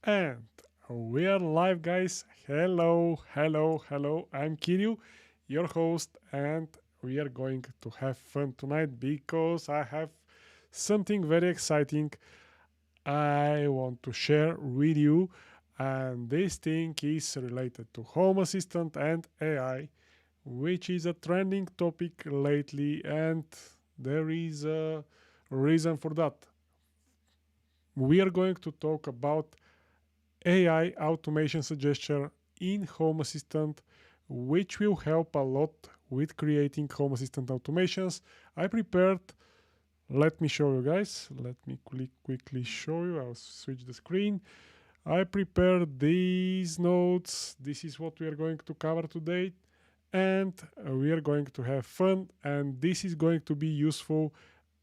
And we are live, guys. Hello, hello, hello. I'm Kiryu, your host, and we are going to have fun tonight because I have something very exciting I want to share with you. And this thing is related to Home Assistant and AI, which is a trending topic lately, and there is a reason for that. We are going to talk about AI automation suggestion in Home Assistant, which will help a lot with creating Home Assistant automations. I prepared, let me show you guys. Let me quickly show you. I'll switch the screen. I prepared these notes. This is what we are going to cover today. And we are going to have fun, and this is going to be useful.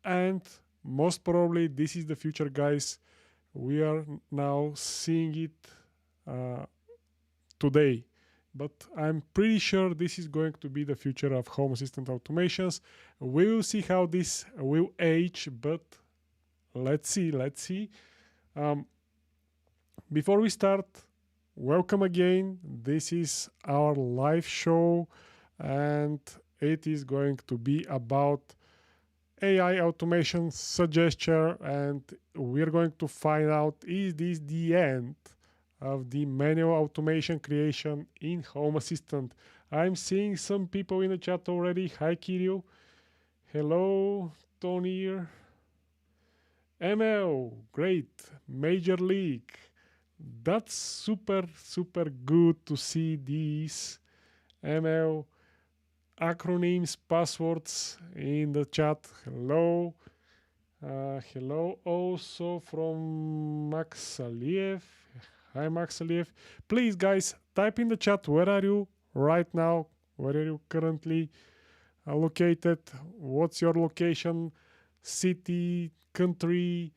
And most probably, this is the future, guys. We are now seeing it uh, today, but I'm pretty sure this is going to be the future of Home Assistant automations. We will see how this will age, but let's see. Um, Before we start, welcome again. This is our live show, and it is going to be about AI automation suggestion, and we're going to find out, is this the end of the manual automation creation in Home Assistant? I'm seeing some people in the chat already. Hi Kiryu. Hello Tony. ML, great. Major League. That's super good to see these ML acronyms, passwords in the chat. Hello. Hello also from Max Aliev. Hi Max Aliev. Please guys, type in the chat, where are you right now? Where are you currently located? What's your location, city, country,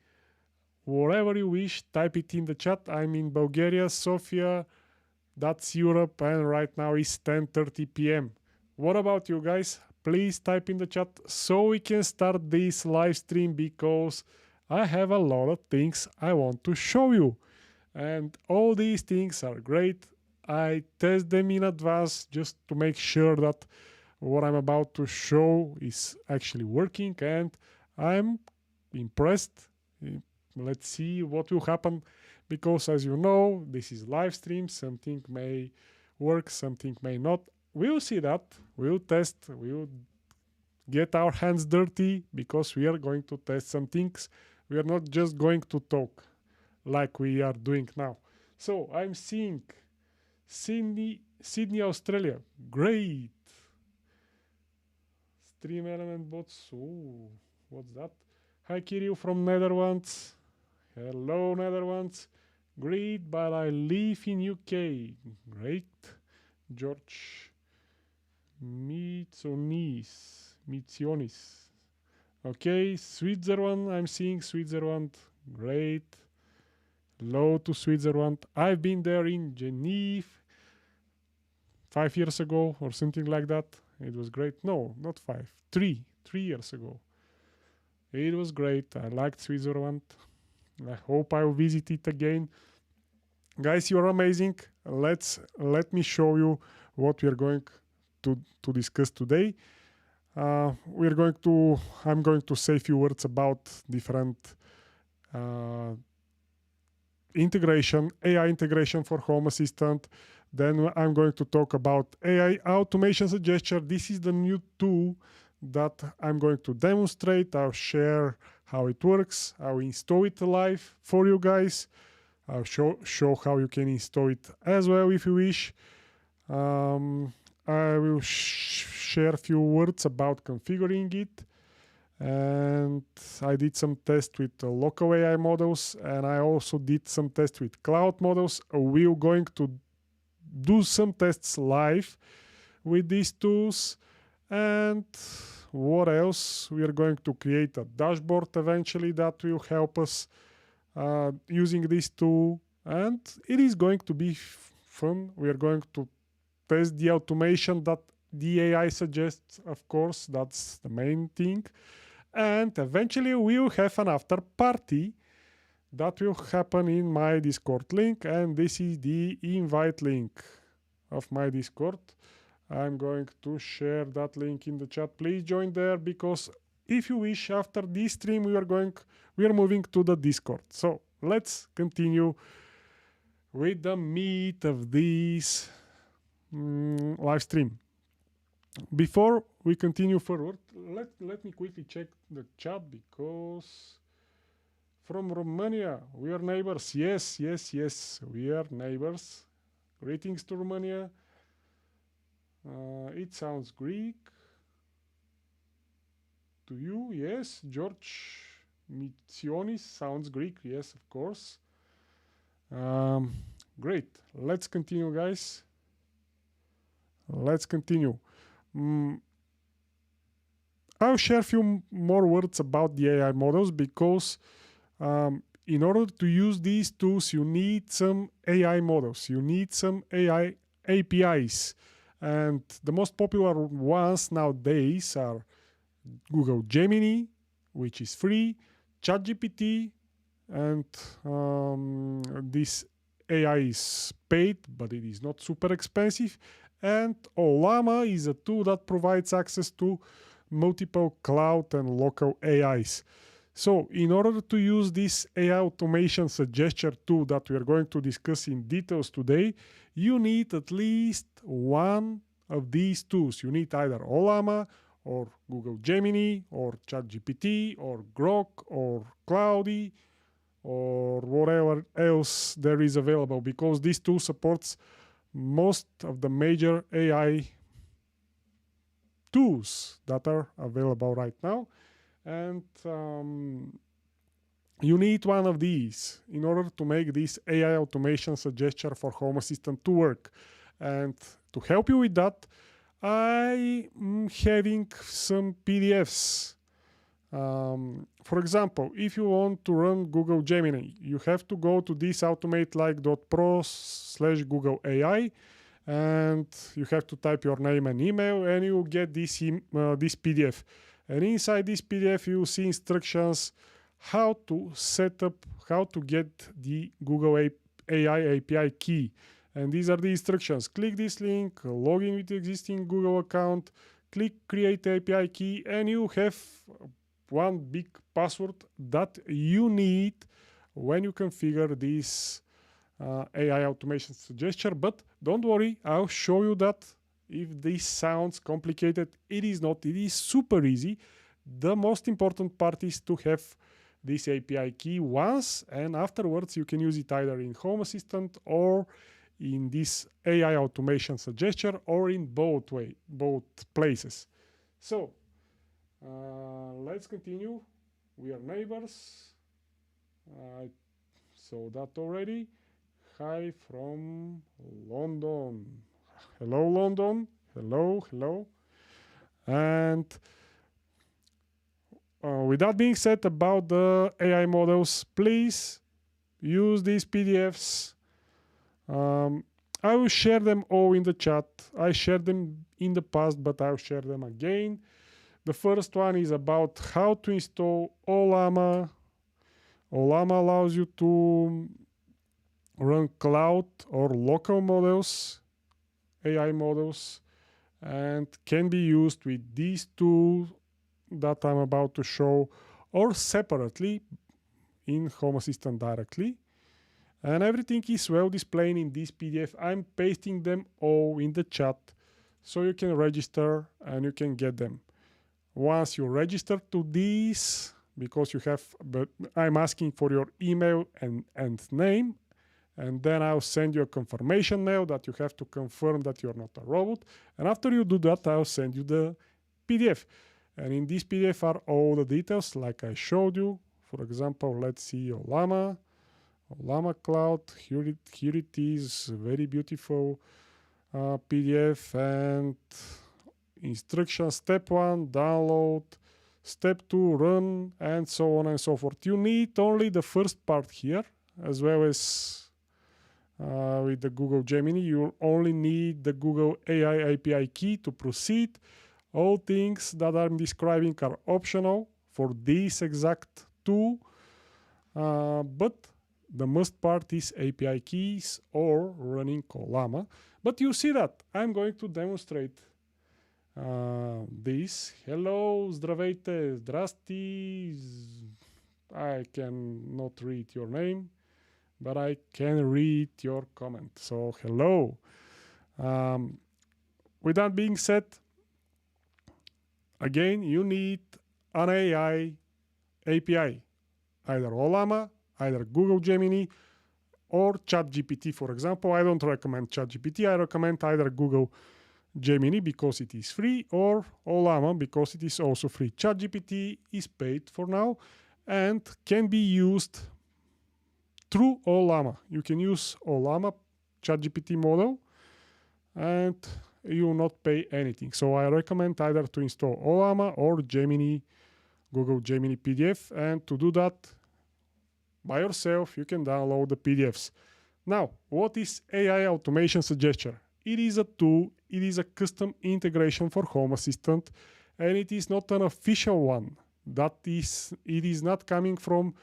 wherever you wish, type it in the chat. I'm in Bulgaria, Sofia, that's Europe, and right now it's 10:30 p.m. What about you guys? Please type in the chat so we can start this live stream, because I have a lot of things I want to show you. And all these things are great. I test them in advance just to make sure that what I'm about to show is actually working, and I'm impressed. Let's see what will happen, because as you know, this is live stream. Something may work, something may not. We'll see that. We'll test. We'll get our hands dirty, because we are going to test some things. We are not just going to talk like we are doing now. So I'm seeing Sydney, Australia. Great. Stream element bots. Ooh, what's that? Hi Kirill from Netherlands. Hello Netherlands. Great, but I live in UK. Great. George Mitsionis. Okay, Switzerland. I'm seeing Switzerland. Great. Hello to Switzerland. I've been there in Geneva 5 years ago or something like that. It was great. No, not 5. 3 years ago. It was great. I liked Switzerland. I hope I'll visit it again. Guys, you're amazing. Let me show you what we are going to discuss today. I'm going to say a few words about different integration, AI integration for Home Assistant. Then I'm going to talk about AI automation suggestion. This is the new tool that I'm going to demonstrate. I'll share how it works. I'll install it live for you guys. I'll show how you can install it as well if you wish. I will share a few words about configuring it. And I did some tests with local AI models, and I also did some tests with cloud models. We're going to do some tests live with these tools. And what else? We are going to create a dashboard eventually that will help us using this tool, and it is going to be fun. We are going to test the automation that the AI suggests, of course. That's the main thing. And eventually we will have an after party that will happen in my Discord link, and this is the invite link of my Discord. I'm going to share that link in the chat. Please join there, because if you wish, after this stream we are moving to the Discord. So let's continue with the meat of this live stream. Before we continue forward, let me quickly check the chat, because from Romania, we are neighbors. Yes, we are neighbors. Greetings to Romania. It sounds Greek to you. Yes, George Mitsionis sounds Greek. Yes, of course. Great. Let's continue, guys. Let's continue. I'll share a few more words about the AI models, because in order to use these tools, you need some AI models. You need some AI APIs. And the most popular ones nowadays are Google Gemini, which is free, ChatGPT, and this AI is paid, but it is not super expensive. And Ollama is a tool that provides access to multiple cloud and local AIs. So in order to use this AI automation suggestion tool that we are going to discuss in details today, you need at least one of these tools. You need either Ollama or Google Gemini or ChatGPT or Groq or Cloudy or whatever else there is available, because this tool supports most of the major AI tools that are available right now. And you need one of these in order to make this AI automation suggestion for Home Assistant to work. And to help you with that, I'm having some PDFs. For example, if you want to run Google Gemini, you have to go to this automatelike.pro/Google AI, and you have to type your name and email, and you get this PDF. And inside this PDF, you see instructions how to set up, how to get the Google AI API key. And these are the instructions. Click this link, log in with the existing Google account, click create API key, and you have one big password that you need when you configure this AI automation suggestion. But don't worry, I'll show you that. If this sounds complicated, it is not. It is super easy. The most important part is to have this API key once, and afterwards you can use it either in Home Assistant or in this AI automation suggestion, or in both places. So let's continue. We are neighbors. I saw that already. Hi from London. Hello, London. Hello. And with that being said about the AI models, please use these PDFs. I will share them all in the chat. I shared them in the past, but I'll share them again. The first one is about how to install Ollama. Ollama allows you to run cloud or local models, AI models, and can be used with these tools that I'm about to show, or separately in Home Assistant directly. And everything is well displayed in this PDF. I'm pasting them all in the chat so you can register and you can get them. Once you register to this, because you have, but I'm asking for your email and name, and then I'll send you a confirmation mail that you have to confirm that you're not a robot. And after you do that, I'll send you the PDF. And in this PDF are all the details like I showed you. For example, let's see Ollama Cloud. Here it is, very beautiful PDF, and instructions. Step 1, download. Step 2, run, and so on and so forth. You need only the first part here, as well as with the Google Gemini. You only need the Google AI API key to proceed. All things that I'm describing are optional for this exact tool. but the must part is API keys or running Ollama. But you see that I'm going to demonstrate this. Hello, здравейте, zdrasti. I cannot read your name, but I can read your comment. So hello. With that being said, again, you need an AI API, either Ollama, either Google Gemini, or ChatGPT, for example. I don't recommend ChatGPT. I recommend either Google Gemini because it is free, or Ollama because it is also free. ChatGPT is paid for now and can be used through Ollama. You can use Ollama ChatGPT model and you will not pay anything. So I recommend either to install Ollama or Gemini, Google Gemini PDF, and to do that by yourself, you can download the PDFs. Now, what is AI Automation Suggester? It is a tool, it is a custom integration for Home Assistant, and it is not an official one. It is not coming from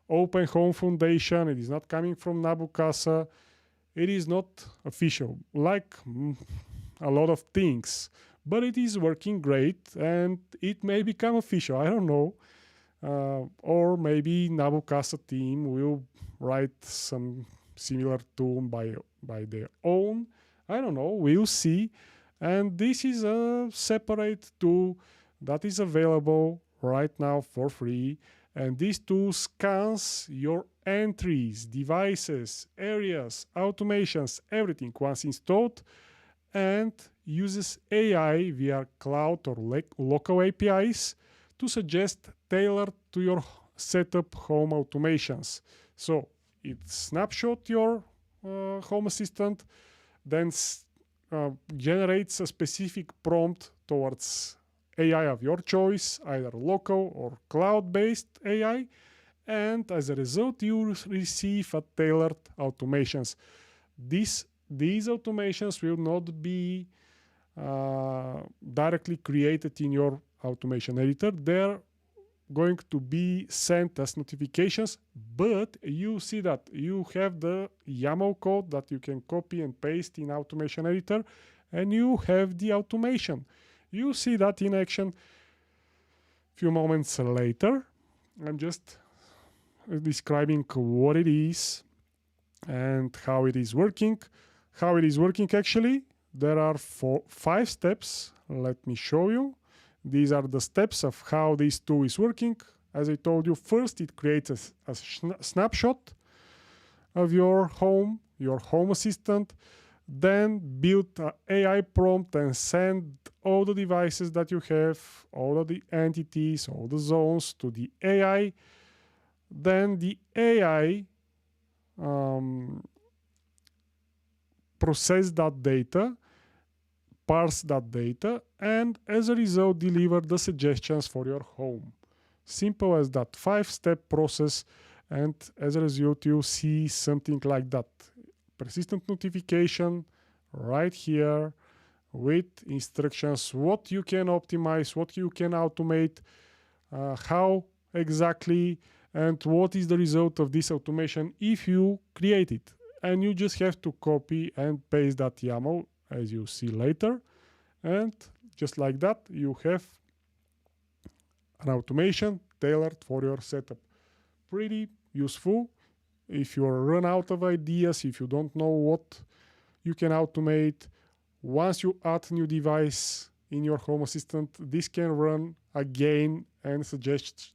Open Home Foundation, it is not coming from Nabucasa, it is not official, like a lot of things, but it is working great and it may become official, I don't know. Or maybe Nabucasa team will write some similar tool by their own. I don't know, we'll see. And this is a separate tool that is available right now for free. And this tool scans your entries, devices, areas, automations, everything once installed, and uses AI via cloud or local APIs to suggest tailored to your setup home automations. So it snapshot your Home Assistant, then generates a specific prompt towards AI of your choice, either local or cloud-based AI, and as a result, you receive a tailored automations. These automations will not be directly created in your automation editor. They're going to be sent as notifications, but you see that you have the YAML code that you can copy and paste in automation editor, and you have the automation. You see that in action a few moments later. I'm just describing what it is and how it is working. How it is working actually, there are 5 steps. Let me show you. These are the steps of how this tool is working. As I told you, first it creates a snapshot of your home assistant, then build an AI prompt and send all the devices that you have, all of the entities, all the zones to the AI. Then the AI process that data, parse that data, and as a result deliver the suggestions for your home. Simple as that, 5-step process, and as a result you see something like that. Persistent notification right here with instructions, what you can optimize, what you can automate, how exactly, and what is the result of this automation if you create it. And you just have to copy and paste that YAML as you see later, and just like that you have an automation tailored for your setup. Pretty useful if you run out of ideas, if you don't know what you can automate. Once you add new device in your Home Assistant, this can run again and suggest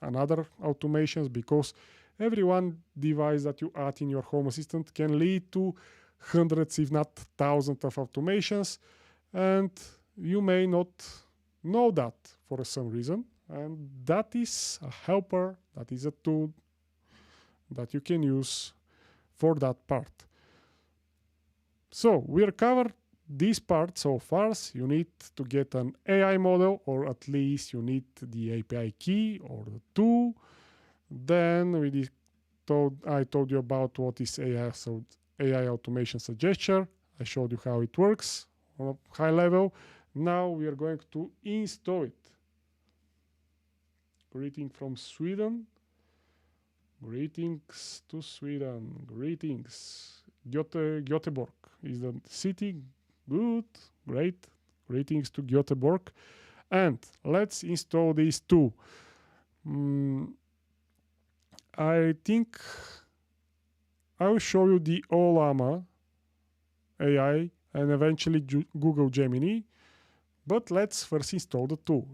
another automations, because every one device that you add in your Home Assistant can lead to hundreds, if not thousands of automations, and you may not know that for some reason. And that is a helper, that is a tool that you can use for that part. So we covered this part so far. You need to get an AI model, or at least you need the API key or the tool. Then I told you about what is AI, so AI Automation Suggester. I showed you how it works on a high level. Now we are going to install it. Greeting from Sweden. Greetings to Sweden. Greetings. Göteborg is the city. Good. Great. Greetings to Göteborg. And let's install these two. I think I will show you the Ollama AI and eventually Google Gemini. But let's first install the two.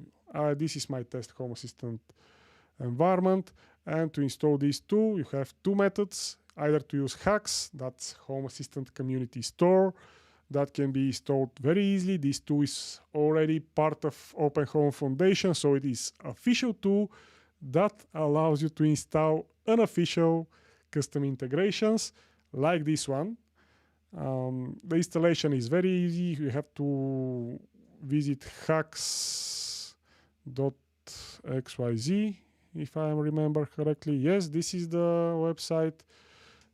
This is my test Home Assistant environment. And to install these two, you have two methods. Either to use hacks, that's Home Assistant Community Store. That can be installed very easily. This tool is already part of Open Home Foundation, so it is an official tool that allows you to install unofficial custom integrations like this one. The installation is very easy. You have to visit hacks.xyz, if I remember correctly. Yes, this is the website.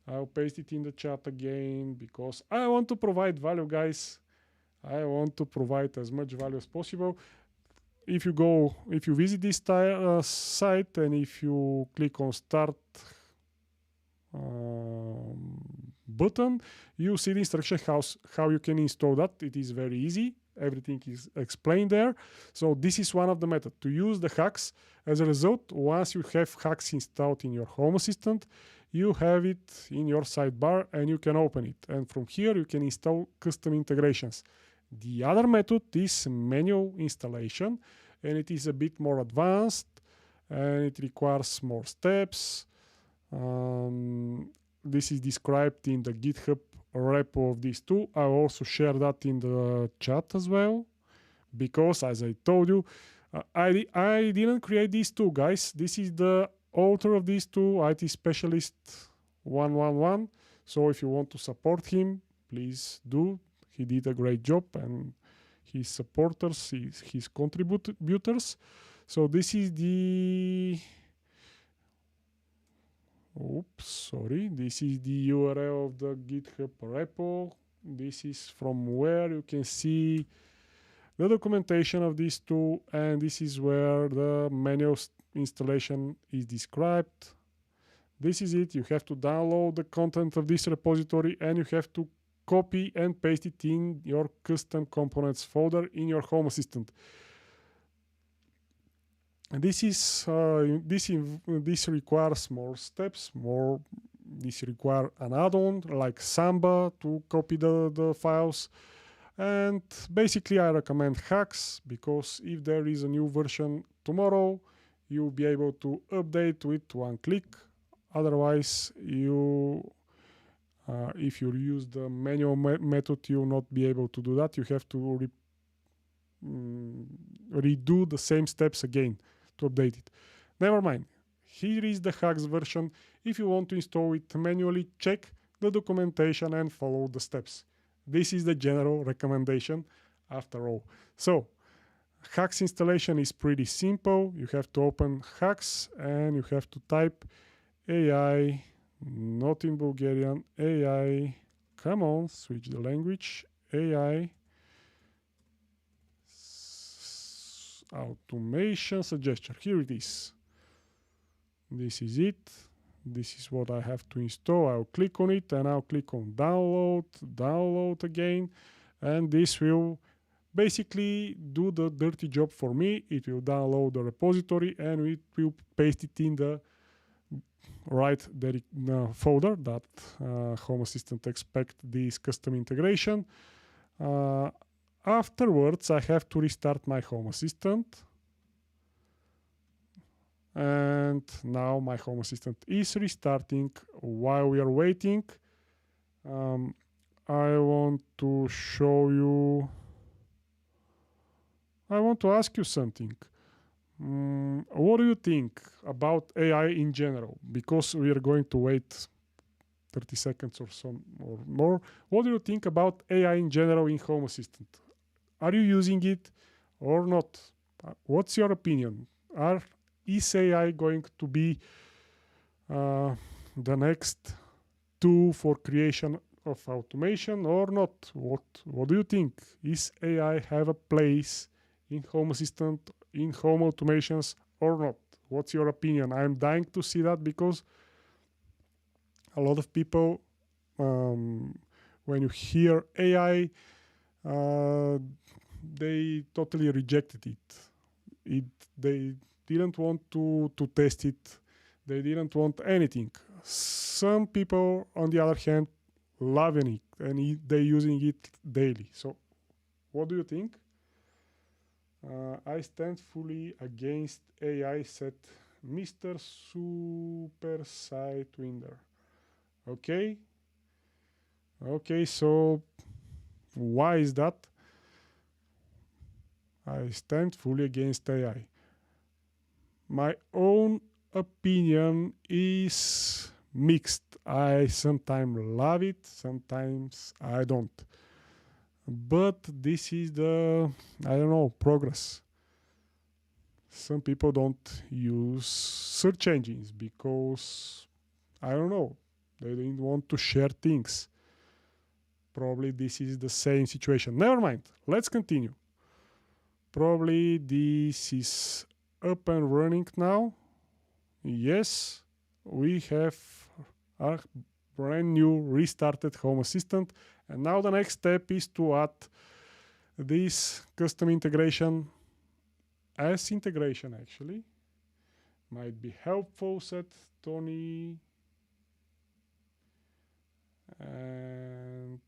I'll paste it in the chat again because I want to provide value, guys. I want to provide as much value as possible. If you visit this site and if you click on start button, you see the instruction how you can install that. It is very easy. Everything is explained there. So this is one of the methods to use the hacks. As a result, once you have hacks installed in your Home Assistant, you have it in your sidebar and you can open it. And from here, you can install custom integrations. The other method is manual installation, and it is a bit more advanced and it requires more steps. This is described in the GitHub repo of these two. I'll also share that in the chat as well, because as I told you, I didn't create these two, guys. This is the author of these two, IT Specialist 111. So if you want to support him, please do. He did a great job, and his supporters, his contributors. So this is the... This is the URL of the GitHub repo. This is from where you can see the documentation of these two, and this is where the manual installation is described. This is it. You have to download the content of this repository and you have to copy and paste it in your custom components folder in your Home Assistant. And this requires more steps. This requires an add-on like Samba to copy the files. And basically, I recommend hacks because if there is a new version tomorrow, you'll be able to update with one click. Otherwise, if you use the manual method, you'll not be able to do that. You have to redo the same steps again to update it. Never mind. Here is the hacks version. If you want to install it manually, check the documentation and follow the steps. This is the general recommendation after all. So, hacks installation is pretty simple. You have to open hacks and you have to type AI, not in Bulgarian, AI, come on, switch the language, AI, automation suggestion. Here it is. This is it. This is what I have to install. I'll click on it and I'll click on download again. And this will basically do the dirty job for me. It will download the repository and it will paste it in the right folder that Home Assistant expect this custom integration. Afterwards, I have to restart my Home Assistant. And now my Home Assistant is restarting. While we are waiting, I want to show you, I want to ask you something. What do you think about AI in general? Because we are going to wait 30 seconds or so or more. What do you think about AI in general in Home Assistant? Are you using it or not? What's your opinion? Is AI going to be the next tool for creation of automation or not? What do you think? Is AI have a place in Home Assistant, in home automations or not? What's your opinion? I'm dying to see that because A lot of people, when you hear AI, they totally rejected it. They didn't want to test it. They didn't want anything. Some people, on the other hand, loving it and they using it daily. So, what do you think? I stand fully against AI, said Mr. Super Sidewinder. Okay. Okay, so why is that? I stand fully against AI. My own opinion is mixed. I sometimes love it, sometimes I don't. But this is I don't know, progress. Some people don't use search engines because, I don't know, they didn't want to share things. Probably this is the same situation. Never mind. Let's continue. Probably this is up and running now. Yes, we have a brand new restarted Home Assistant. And now the next step is to add this custom integration as integration, actually. Might be helpful, said Tony. And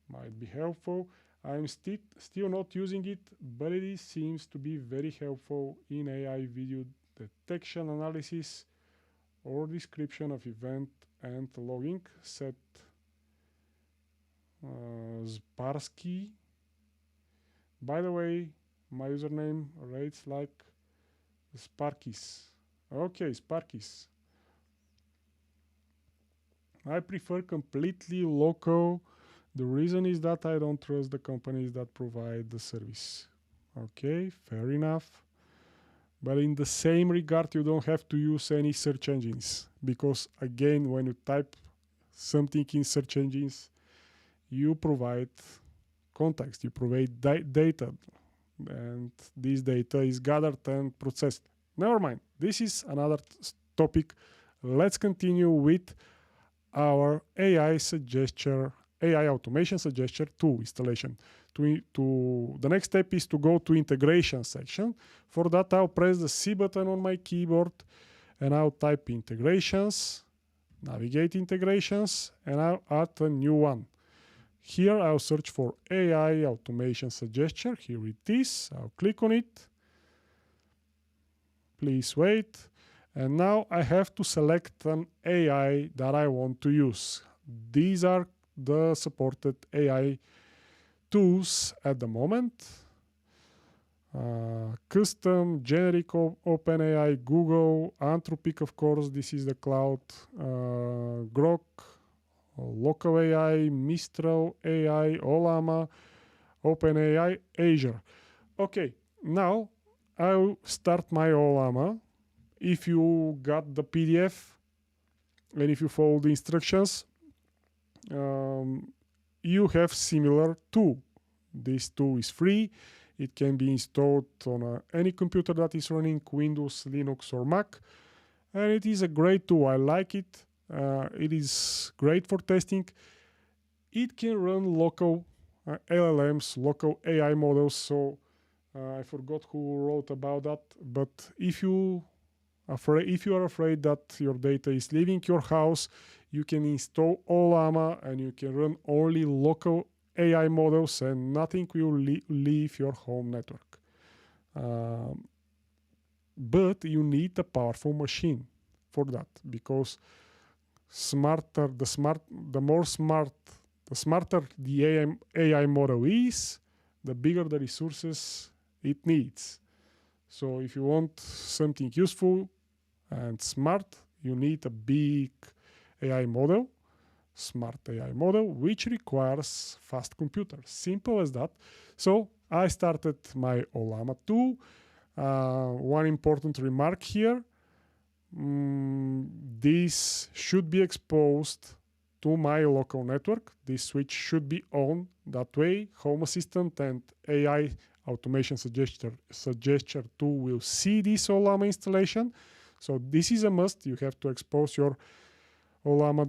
might be helpful. I'm still not using it, but it seems to be very helpful in AI video detection analysis or description of event and logging, said Sparsky. By the way, my username reads like Sparkis. Okay, Sparkis. I prefer completely local. The reason is that I don't trust the companies that provide the service. Okay, fair enough. But in the same regard, you don't have to use any search engines. Because again, when you type something in search engines, you provide context, you provide data. And this data is gathered and processed. Never mind. This is another topic. Let's continue with our AI automation suggestion tool installation. The next step is to go to integration section. For that, I'll press the C button on my keyboard and I'll type integrations, navigate integrations, and I'll add a new one. Here I'll search for AI automation suggestion. Here it is. I'll click on it. Please wait. And now I have to select an AI that I want to use. These are the supported AI tools at the moment. Custom, generic, OpenAI, Google, Anthropic, of course, this is the cloud, Groq, Local AI, Mistral AI, Ollama, OpenAI, Azure. Okay, now I'll start my Ollama. If you got the PDF and if you follow the instructions, you have similar tool. This tool is free. It can be installed on any computer that is running Windows, Linux, or Mac. And it is a great tool. I like it. It is great for testing. It can run local LLMs, local AI models. So I forgot who wrote about that. But if you are afraid that your data is leaving your house, you can install Ollama and you can run only local AI models and nothing will leave your home network. But you need a powerful machine for that, because the smarter the AI model is, the bigger the resources it needs. So if you want something useful and smart, you need a big AI model, smart AI model, which requires fast computer. Simple as that. So I started my Ollama tool. One important remark here. This should be exposed to my local network. This switch should be on. That way, Home Assistant and AI automation suggestion tool will see this Ollama installation. So this is a must. You have to expose your Ollama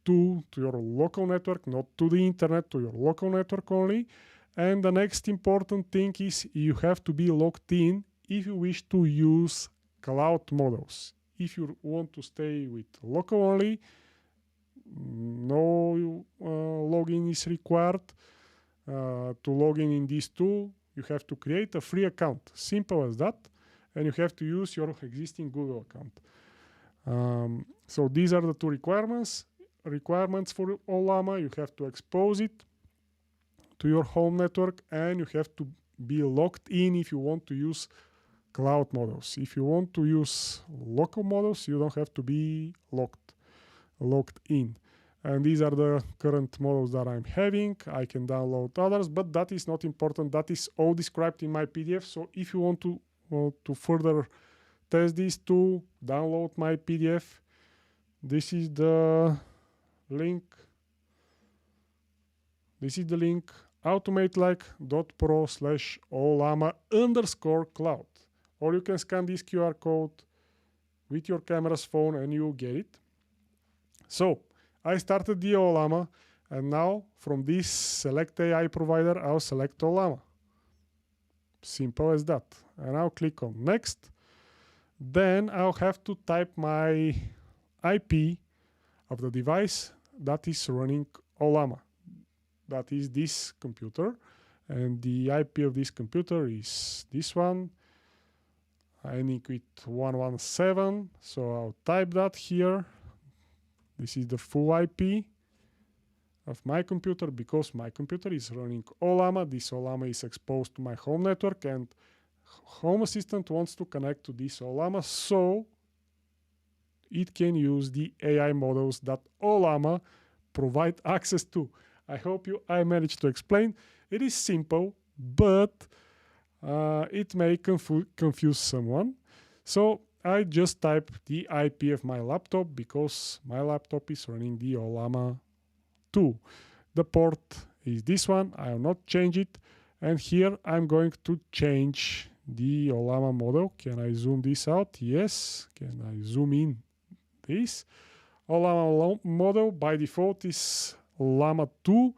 2 to your local network, not to the internet, to your local network only. And the next important thing is you have to be logged in if you wish to use cloud models. If you want to stay with local only, no login is required. To log in this tool, you have to create a free account. Simple as that. And you have to use your existing Google account. So these are the two requirements for Ollama. You have to expose it to your home network, and you have to be logged in if you want to use cloud models. If you want to use local models, you don't have to be logged in. And these are the current models that I'm having. I can download others, but that is not important. That is all described in my PDF. So if you want to further test this tool, download my PDF. This is the link. automatelac.pro/ollama_cloud. Or you can scan this QR code with your camera's phone and you'll get it. So I started the Ollama, and now from this select AI provider, I'll select Ollama. Simple as that. And I'll click on next. Then I'll have to type my IP of the device that is running Ollama. That is this computer. And the IP of this computer is this one. Ending with 117. So I'll type that here. This is the full IP of my computer because my computer is running Ollama. This Ollama is exposed to my home network, and Home Assistant wants to connect to this Ollama so it can use the AI models that Ollama provide access to. I hope I managed to explain. It is simple, but it may confuse someone. So I just type the IP of my laptop because my laptop is running the Ollama 2. The port is this one. I will not change it. And here I'm going to change the Ollama model. Can I zoom this out? Yes. Can I zoom in this? Ollama model by default is Ollama 2.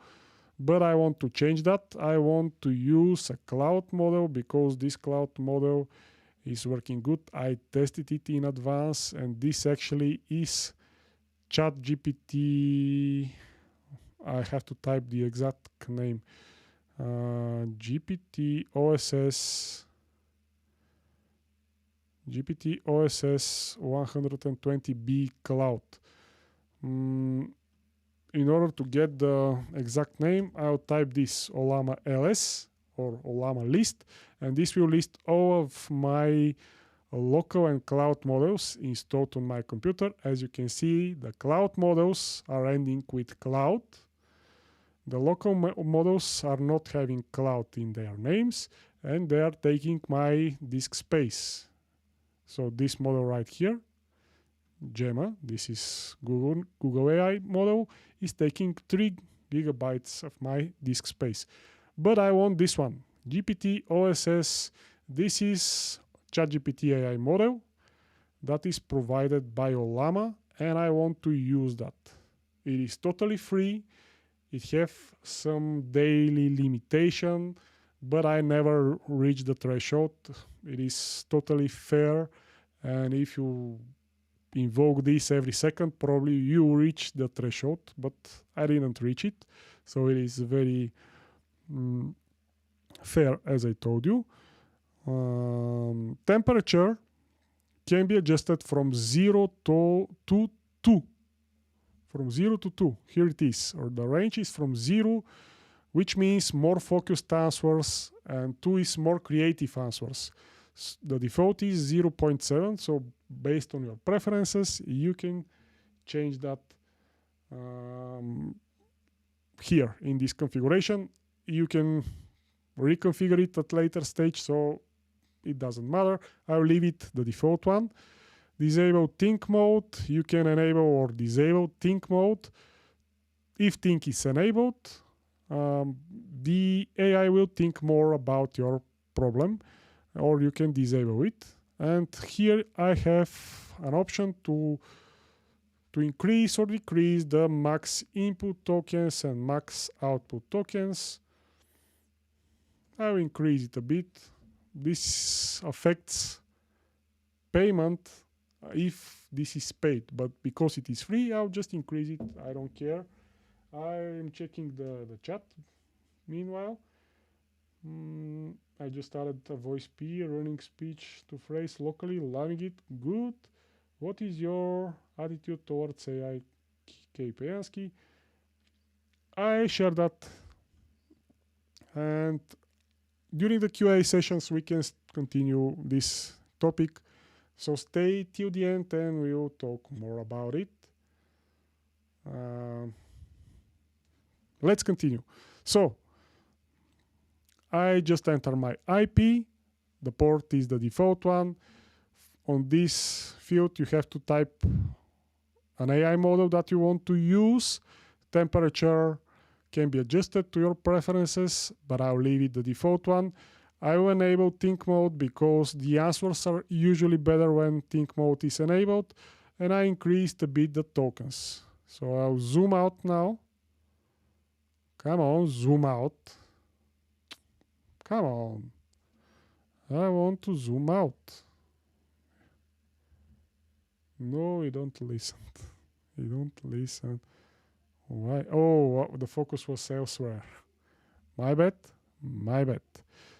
But I want to change that. I want to use a cloud model because this cloud model is working good. I tested it in advance, and this actually is ChatGPT. I have to type the exact name. GPT OSS 120B cloud. In order to get the exact name, I'll type this Ollama LS or Ollama list, and this will list all of my local and cloud models installed on my computer. As you can see, the cloud models are ending with cloud. The local models are not having cloud in their names, and they are taking my disk space. So this model right here, Gemma, this is Google AI model, is taking 3 gigabytes of my disk space. But I want this one, GPT OSS. This is ChatGPT AI model that is provided by Ollama, and I want to use that. It is totally free. It has some daily limitation, but I never reached the threshold. It is totally fair, and if you invoke this every second, probably you reach the threshold, but I didn't reach it. So it is very fair, as I told you. Temperature can be adjusted from 0 to 2. From 0 to 2, here it is. Or the range is from 0, which means more focused answers, and 2 is more creative answers. The default is 0.7, so based on your preferences, you can change that here in this configuration. You can reconfigure it at later stage, so it doesn't matter. I'll leave it the default one. Disable think mode. You can enable or disable think mode. If think is enabled, the AI will think more about your problem, or you can disable it. And here I have an option to to increase or decrease the max input tokens and max output tokens. I'll increase it a bit. This affects payment if this is paid, but because it is free, I'll just increase it. I don't care. I'm checking the chat. Meanwhile, I just added a voice P, running speech to phrase locally, loving it. Good. What is your attitude towards AI KPNski? I share that, and during the QA sessions we can continue this topic. So stay till the end and we'll talk more about it. Let's continue. So I just enter my IP. The port is the default one. On this field, you have to type an AI model that you want to use. Temperature can be adjusted to your preferences, but I'll leave it the default one. I will enable think mode because the answers are usually better when think mode is enabled, and I increased a bit the tokens. So I'll zoom out now. Come on, zoom out. Come on. I want to zoom out. No, you don't listen. You don't listen. Why? Oh, the focus was elsewhere. My bad. My bad.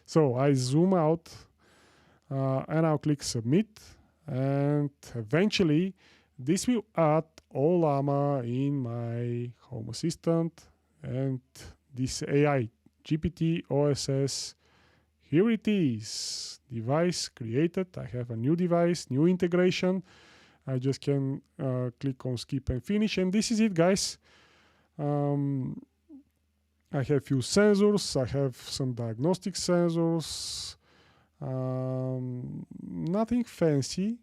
So I zoom out and I'll click submit. And eventually, this will add Ollama in my Home Assistant and this AI GPT OSS. Here it is. Device created. I have a new device, new integration. I just can click on skip and finish. And this is it, guys. I have few sensors. I have some diagnostic sensors. Nothing fancy.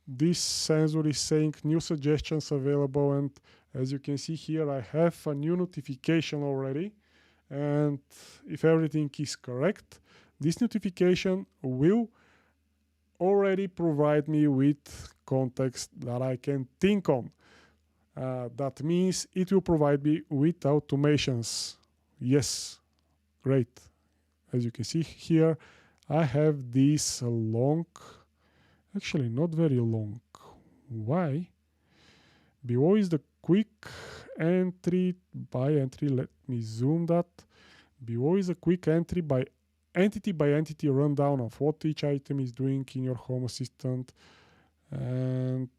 This sensor is saying new suggestions available, and as you can see here, I have a new notification already. And if everything is correct, this notification will already provide me with context that I can think on. That means it will provide me with automations. Yes, great. As you can see here, I have this long, actually not very long. Why? Below is the quick entry by entry. Let me zoom that. Below is a quick entry by entity rundown of what each item is doing in your Home Assistant. And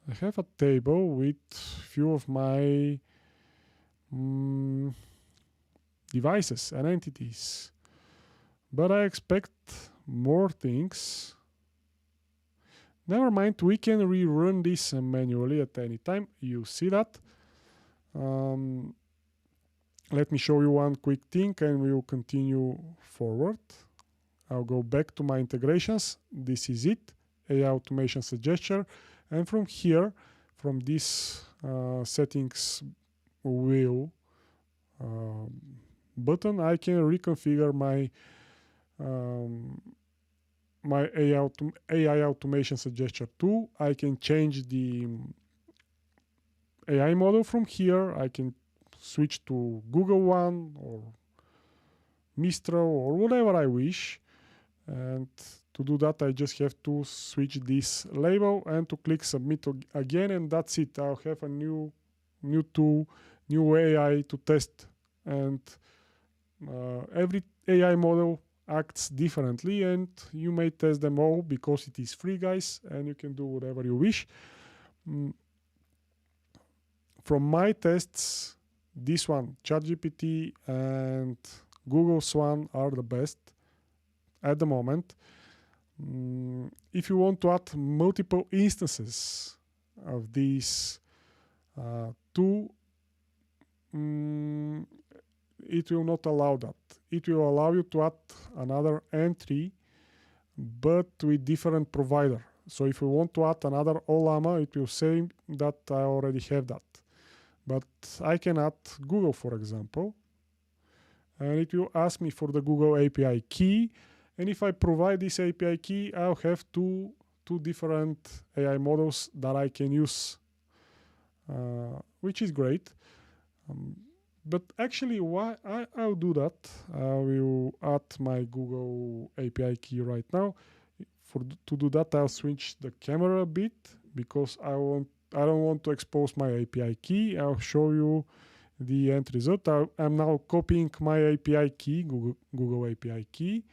I have a table with few of my devices and entities. But I expect more things. Never mind, we can rerun this manually at any time. You see that. Let me show you one quick thing and we will continue forward. I'll go back to my integrations. This is it, AI automation suggestion. And from here, from this settings wheel button, I can reconfigure my my AI automation suggestion tool. I can change the AI model from here. I can switch to Google one or Mistral or whatever I wish. And to do that, I just have to switch this label and to click submit again, and that's it. I'll have a new tool, new AI to test, and every AI model acts differently, and you may test them all because it is free, guys, and you can do whatever you wish. From my tests, this one, ChatGPT and Google's one are the best at the moment. If you want to add multiple instances of these two, it will not allow that. It will allow you to add another entry, but with different provider. So if you want to add another Ollama, it will say that I already have that. But I can add Google, for example, and it will ask me for the Google API key. And if I provide this API key, I'll have to two different AI models that I can use, which is great. But actually, why I'll do that? I will add my Google API key right now. To do that, I'll switch the camera a bit because I don't want to expose my API key. I'll show you the end result. I'm now copying my API key, Google API key.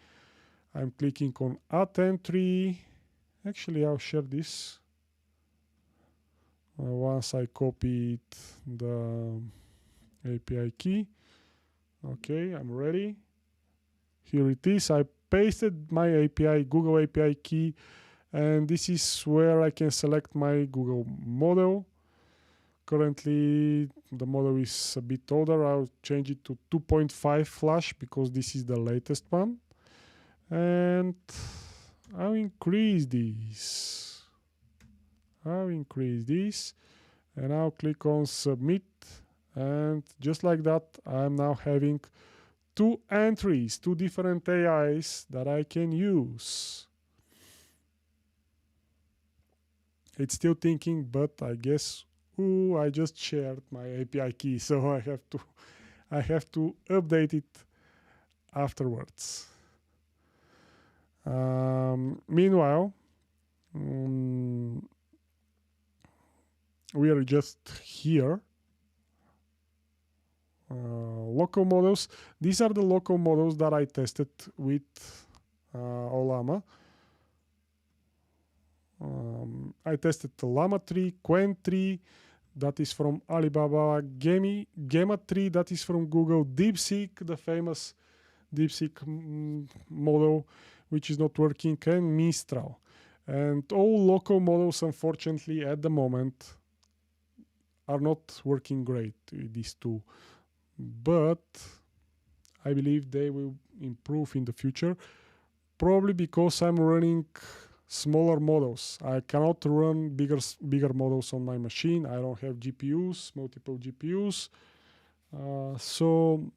I'm clicking on add entry. Actually, I'll share this. Once I copied the API key. Okay, I'm ready. Here it is. I pasted my API, Google API key, and this is where I can select my Google model. Currently, the model is a bit older. I'll change it to 2.5 flash because this is the latest one. And I'll increase this. And I'll click on submit. And just like that, I'm now having two entries, two different AIs that I can use. It's still thinking, but I guess, I just shared my API key, so I have to update it afterwards. Meanwhile, we are just here. Local models. These are the local models that I tested with Ollama. I tested the Llama 3, Quen 3, that is from Alibaba, Gamma 3, that is from Google, DeepSeek, the famous DeepSeek model, which is not working, and Mistral. And all local models, unfortunately, at the moment, are not working great with these two. But I believe they will improve in the future, probably because I'm running smaller models. I cannot run bigger models on my machine. I don't have multiple GPUs. So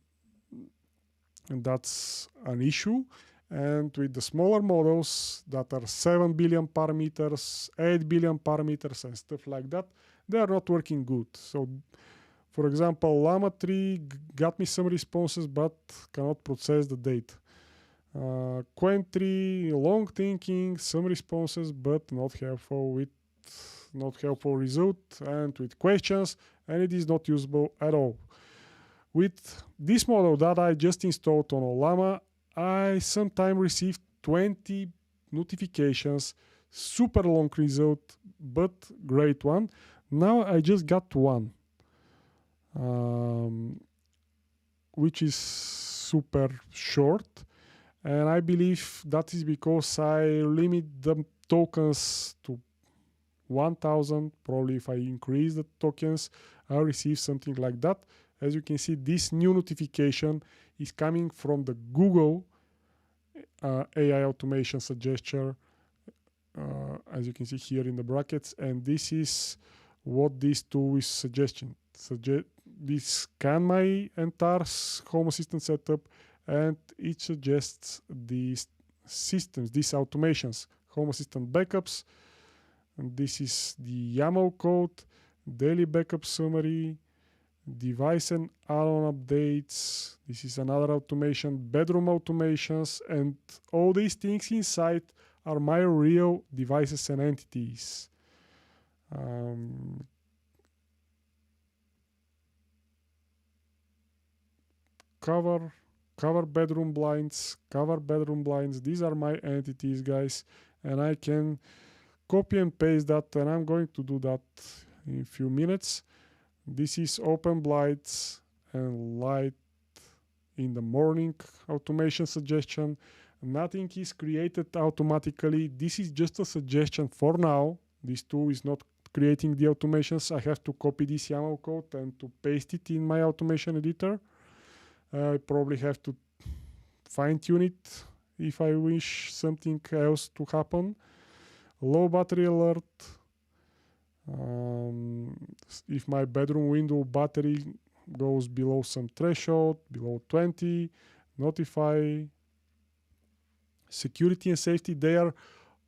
that's an issue. And with the smaller models that are 7 billion parameters, 8 billion parameters and stuff like that, they are not working good. So for example, Llama 3 got me some responses but cannot process the data. Quen 3, long thinking, some responses but not helpful result, and with questions, and it is not usable at all. With this model that I just installed on Ollama, I sometimes received 20 notifications, super long result, but great one. Now I just got one. Which is super short, and I believe that is because I limit the tokens to 1000. Probably if I increase the tokens, I'll receive something like that. As you can see, this new notification is coming from the Google AI automation suggestion, as you can see here in the brackets, and this is what this tool is suggesting. This scan my entire Home Assistant setup, and it suggests these systems, these automations, Home Assistant backups, and this is the YAML code, daily backup summary, device and add-on updates. This is another automation, bedroom automations, and all these things inside are my real devices and entities. Cover bedroom blinds. These are my entities, guys, and I can copy and paste that, and I'm going to do that in a few minutes. This is open blinds and light in the morning automation suggestion. Nothing is created automatically. This is just a suggestion for now. This tool is not creating the automations. I have to copy this YAML code and to paste it in my automation editor. I probably have to fine-tune it if I wish something else to happen. Low battery alert. If my bedroom window battery goes below some threshold, below 20, notify. Security and safety, they are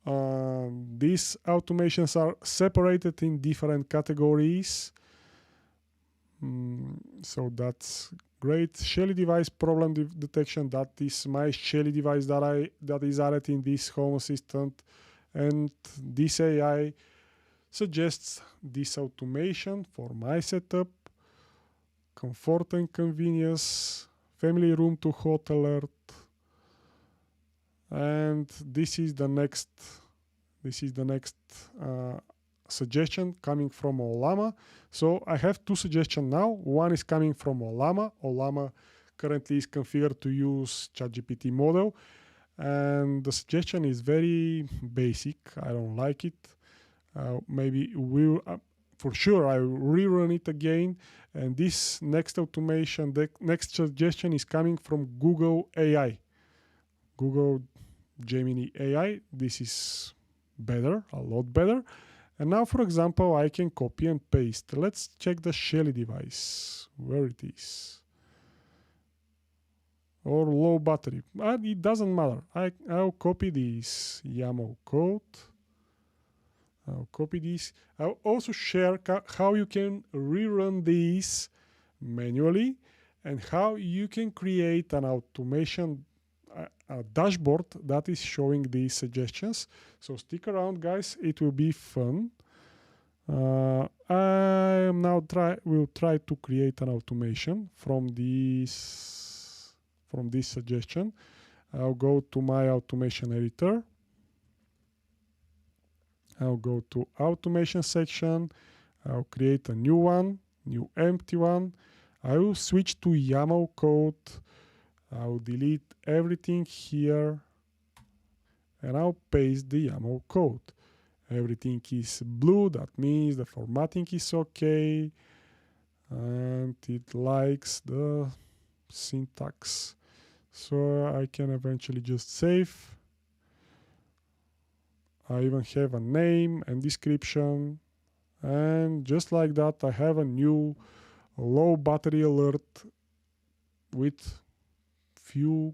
These automations are separated in different categories. So that's great. Shelly device problem detection. That is my Shelly device that is added in this Home Assistant, and this AI suggests this automation for my setup. Comfort and convenience, family room to hot alert, and this is the next suggestion coming from Ollama. So I have two suggestions now. One is coming from Ollama. Ollama currently is configured to use ChatGPT model, and the suggestion is very basic. I don't like it. Maybe we'll for sure I will rerun it again. And this next automation, the next suggestion is coming from Google AI. Google Gemini AI. This is better, a lot better. And now, for example, I can copy and paste. Let's check the Shelly device, where it is. Or low battery. It doesn't matter. I'll copy this YAML code. I'll copy this. I'll also share how you can rerun this manually and how you can create an automation a dashboard that is showing these suggestions. So stick around, guys. It will be fun. I am now will try to create an automation from this suggestion. I'll go to my automation editor. I'll go to automation section. I'll create a new one, new empty one. I will switch to YAML code. I'll delete everything here and I'll paste the YAML code. Everything is blue, that means the formatting is okay and it likes the syntax. So I can eventually just save. I even have a name and description, and just like that I have a new low battery alert with few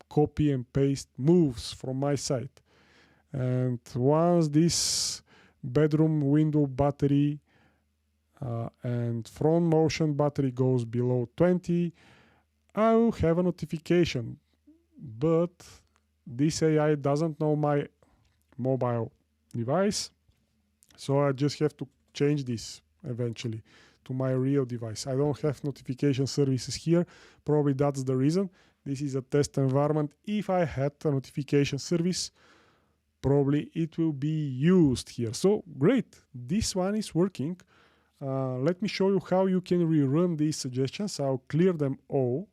copy and paste moves from my side. And once this bedroom window battery and front motion battery goes below 20, I will have a notification. But this AI doesn't know my mobile device, so I just have to change this eventually to my real device. I don't have notification services here. Probably that's the reason. This is a test environment. If I had a notification service, probably it will be used here. So great, this one is working. Let me show you how you can rerun these suggestions. I'll clear them all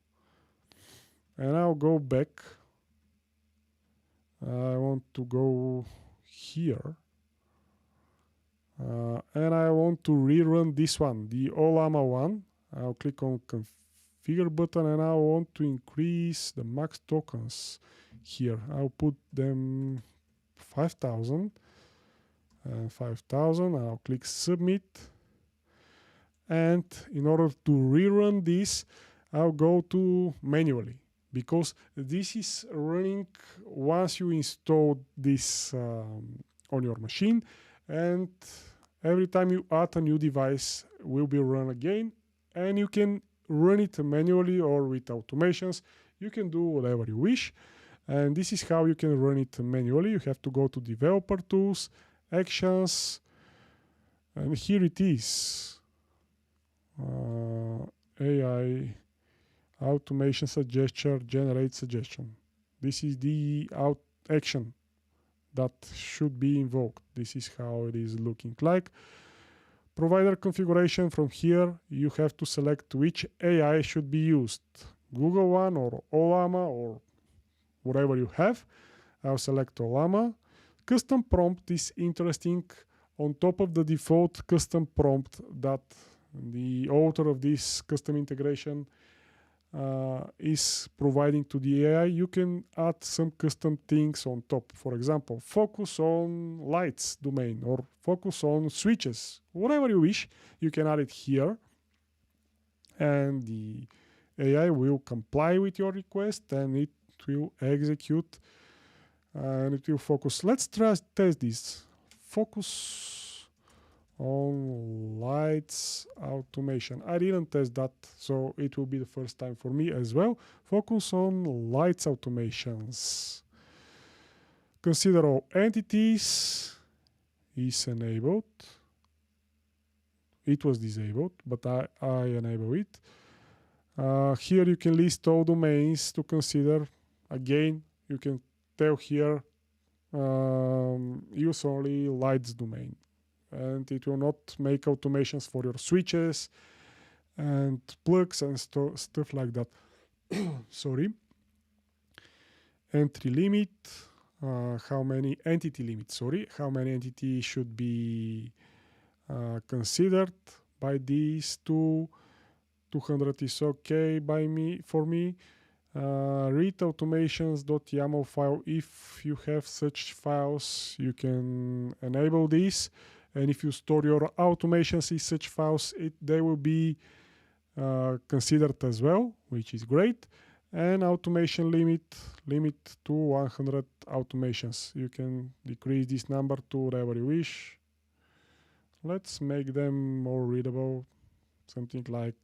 and I'll go back. I want to go here and I want to rerun this one, the Ollama one. I'll click on configure button and I want to increase the max tokens here. I'll put them 5,000 and 5,000. I'll click submit, and in order to rerun this I'll go to manually, because this is running once you install this on your machine, and every time you add a new device will be run again, and you can run it manually or with automations. You can do whatever you wish, and this is how you can run it manually. You have to go to developer tools, actions, and here it is, AI automation suggestion, generate suggestion. This is the action that should be invoked. This is how it is looking like. Provider configuration. From here you have to select which AI should be used, Google one or Ollama or whatever you have. I'll select Ollama. Custom prompt is interesting. On top of the default custom prompt that the author of this custom integration is providing to the AI, you can add some custom things on top. For example, focus on lights domain or focus on switches, whatever you wish, you can add it here, and the AI will comply with your request and it will execute and it will focus. Let's test this. Focus on lights automation. I didn't test that, so it will be the first time for me as well. Focus on lights automations. Consider all entities is enabled. It was disabled, but I enable it. Here you can list all domains to consider. Again, you can tell here use only lights domain, and it will not make automations for your switches and plugs and stuff like that. Sorry. Entry limit, how many entity limits, how many entities should be considered by these two. 200 is okay for me. Read automations.yaml file. If you have such files, you can enable this, and if you store your automations in such files, they will be considered as well, which is great. And automation limit to 100 automations. You can decrease this number to whatever you wish. Let's make them more readable, something like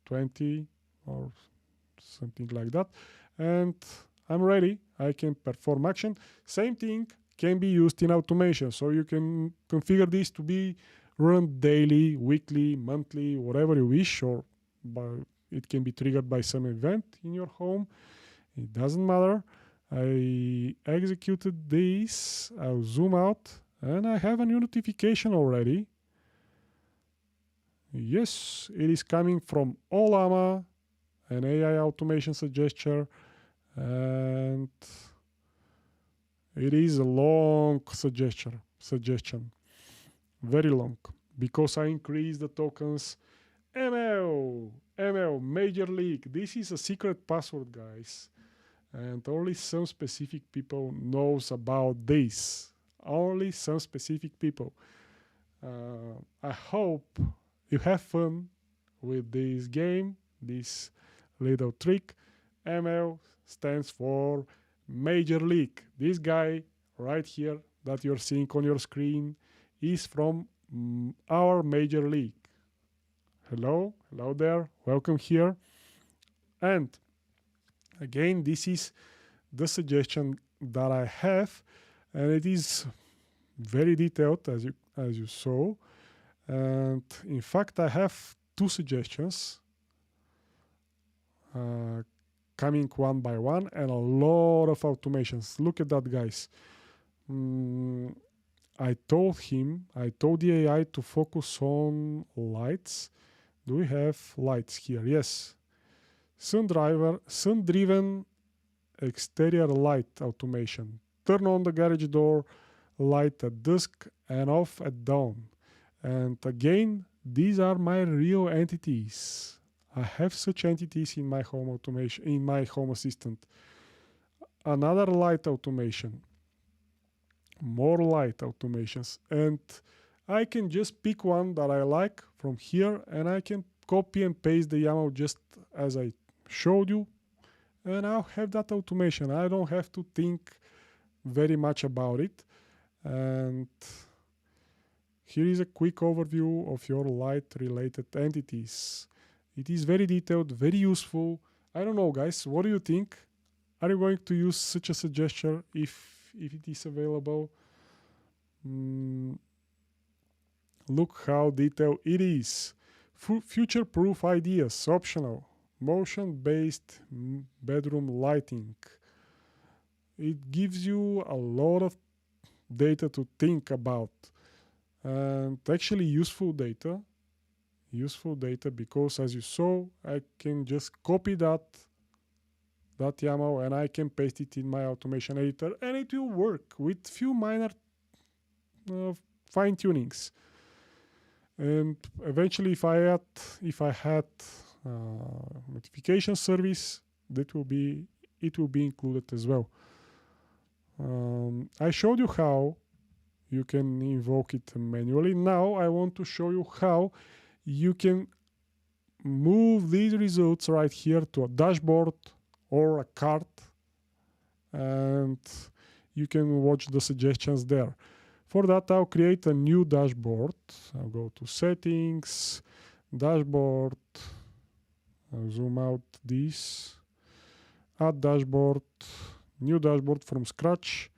20 or something like that, and I'm ready. I can perform action. Same thing can be used in automation, so you can configure this to be run daily, weekly, monthly, whatever you wish, or it can be triggered by some event in your home. It doesn't matter. I executed this. I'll zoom out, and I have a new notification already. Yes, it is coming from Ollama, an AI automation suggestion, and it is a long suggestion, very long, because I increased the tokens. ML, Major League. This is a secret password, guys, and only some specific people knows about this. Only some specific people. I hope you have fun with this game, this little trick. ML stands for Major League. This guy right here that you're seeing on your screen is from our Major League. Hello there, welcome here. And again, this is the suggestion that I have, and it is very detailed as you saw. And in fact, I have two suggestions coming one by one, and a lot of automations. Look at that, guys. I told the AI to focus on lights. Do we have lights here? Yes. Sun-driven exterior light automation. Turn on the garage door light at dusk and off at dawn. And again, these are my real entities. I have such entities in my home automation, in my home assistant. Another light automation. More light automations. And I can just pick one that I like from here, and I can copy and paste the YAML just as I showed you, and I'll have that automation. I don't have to think very much about it. And here is a quick overview of your light-related entities. It is very detailed, very useful. I don't know, guys, what do you think? Are you going to use such a suggestion if it is available? Look how detailed it is. Future-proof ideas, optional. Motion-based bedroom lighting. It gives you a lot of data to think about, and actually useful data because, as you saw, I can just copy that YAML and I can paste it in my automation editor, and it will work with few minor fine tunings. And eventually, if I had notification service, it will be included as well. I showed you how you can invoke it manually. Now I want to show you how you can move these results right here to a dashboard or a cart, and you can watch the suggestions there. For that, I'll create a new dashboard. I'll go to settings, dashboard, I'll zoom out this, add dashboard, new dashboard from scratch,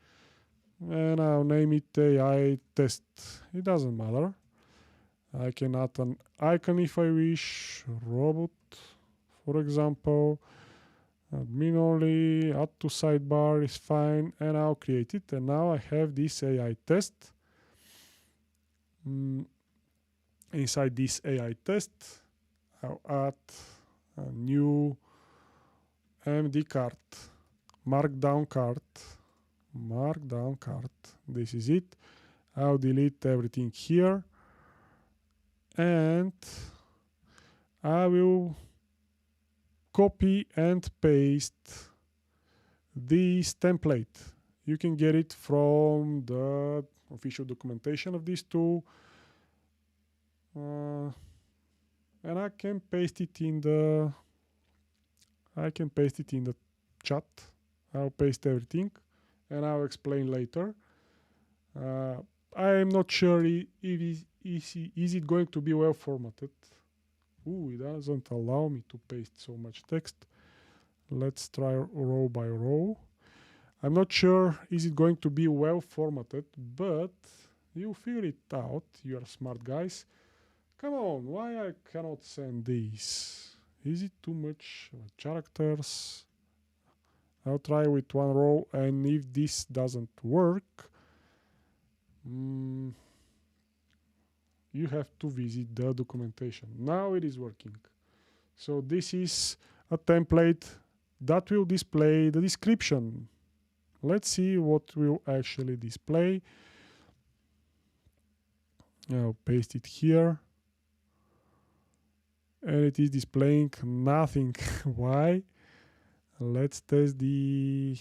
and I'll name it AI test. It doesn't matter. I can add an icon if I wish, robot, for example, admin only, add to sidebar is fine, and I'll create it. And now I have this AI test. Inside this AI test, I'll add a new MD card, markdown card. This is it. I'll delete everything here, and I will copy and paste this template. You can get it from the official documentation of this tool, and I can paste it in the chat. I'll paste everything, and I'll explain later. I am not sure if is it going to be well formatted. It doesn't allow me to paste so much text. Let's try row by row. I'm not sure is it going to be well formatted, but you figure it out. You are smart guys. Come on, why I cannot send this? Is it too much characters? I'll try with one row, and if this doesn't work, you have to visit the documentation. Now it is working. So this is a template that will display the description. Let's see what will actually display. I'll paste it here. And it is displaying nothing. Why? Let's test the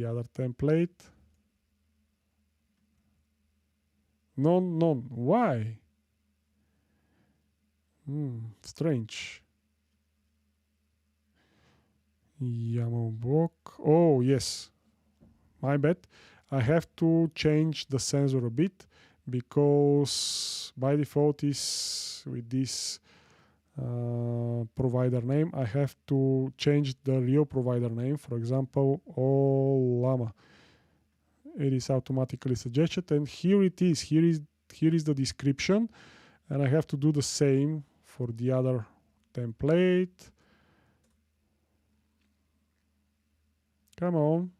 other template. None. Why? Strange. YAML block. Oh, yes. My bad. I have to change the sensor a bit, because by default is with this provider name. I have to change the real provider name. For example, Ollama. It is automatically suggested, and here it is. Here is the description, and I have to do the same for the other template. Come on.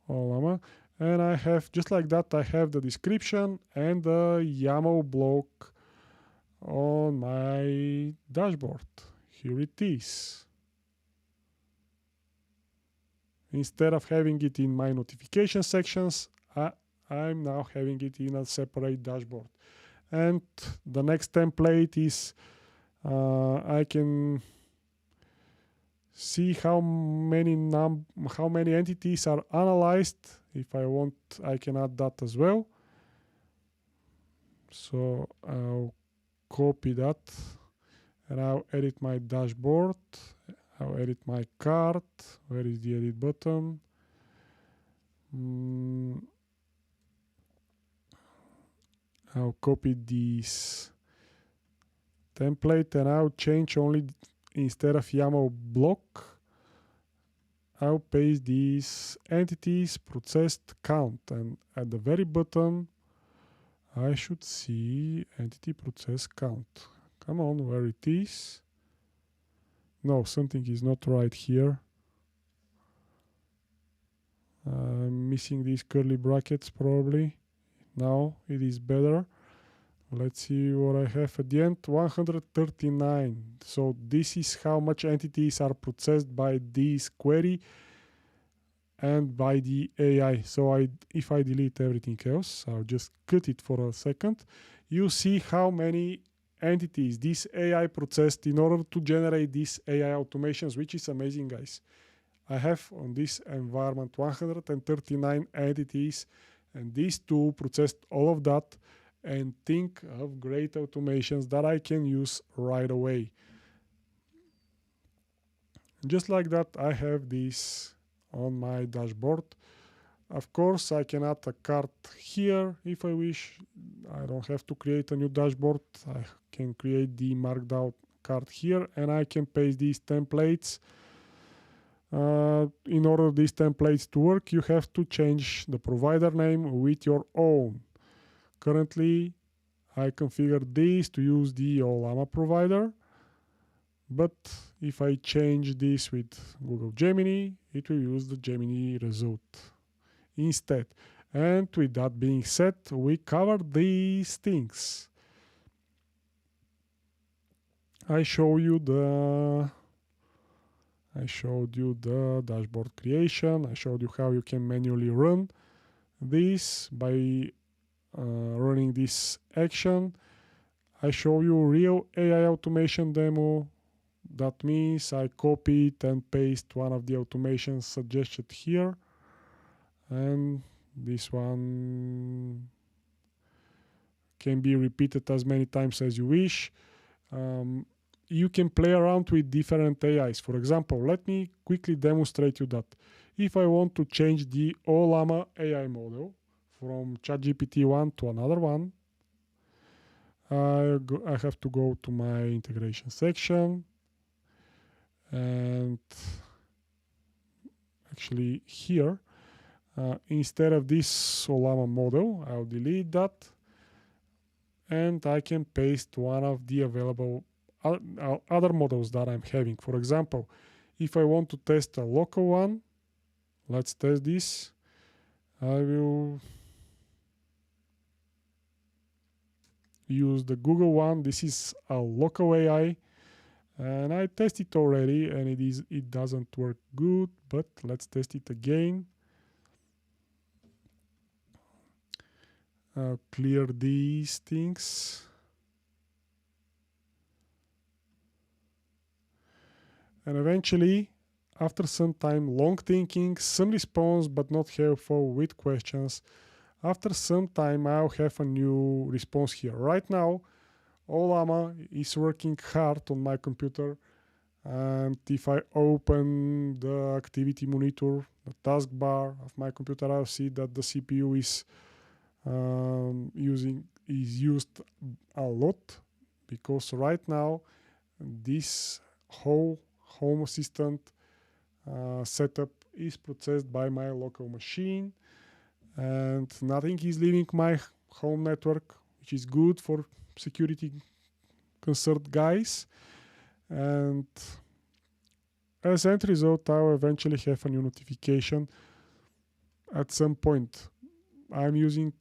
Ollama. And I have, just like that, I have the description and the YAML block on my dashboard. Here it is. Instead of having it in my notification sections, I'm now having it in a separate dashboard. And the next template is I can see how many entities are analyzed. If I want, I can add that as well. So I'll copy that, and I'll edit my dashboard. I'll edit my card. Where is the edit button? I'll copy this template, and I'll change only, instead of YAML block, I'll paste these entities processed count, and at the very bottom I should see entity process count. Come on, where it is? No, something is not right here. I'm missing these curly brackets probably. Now it is better. Let's see what I have at the end. 139. So this is how much entities are processed by this query and by the AI. So if I delete everything else, I'll just cut it for a second. You see how many entities this AI processed in order to generate these AI automations, which is amazing, guys. I have on this environment 139 entities, and this tool processed all of that, and think of great automations that I can use right away. Just like that, I have this on my dashboard. Of course, I can add a cart here if I wish. I don't have to create a new dashboard. I can create the markdown cart here, and I can paste these templates. In order these templates to work, you have to change the provider name with your own. Currently, I configured this to use the Ollama provider, but if I change this with Google Gemini, it will use the Gemini result instead. And with that being said, we covered these things. I showed you the dashboard creation. I showed you how you can manually run this by running this action. I show you real AI automation demo. That means I copy it and paste one of the automations suggested here, and this one can be repeated as many times as you wish. You can play around with different AIs. For example, let me quickly demonstrate you that. If I want to change the Ollama AI model from ChatGPT 1 to another one, I have to go to my integration section, and actually here, instead of this Ollama model, I'll delete that, and I can paste one of the available other models that I'm having. For example, if I want to test a local one, let's test this. I will use the Google one. This is a local AI, and I tested it already, and it doesn't work good, but let's test it again. Clear these things. And eventually, after some time, long thinking, some response but not helpful with questions, after some time I'll have a new response here. Right now, Ollama is working hard on my computer, and if I open the activity monitor, the taskbar of my computer, I'll see that the CPU is used a lot, because right now this whole home assistant setup is processed by my local machine, and nothing is leaving my home network, which is good for security concerned guys. And as end result, I'll eventually have a new notification at some point. I'm using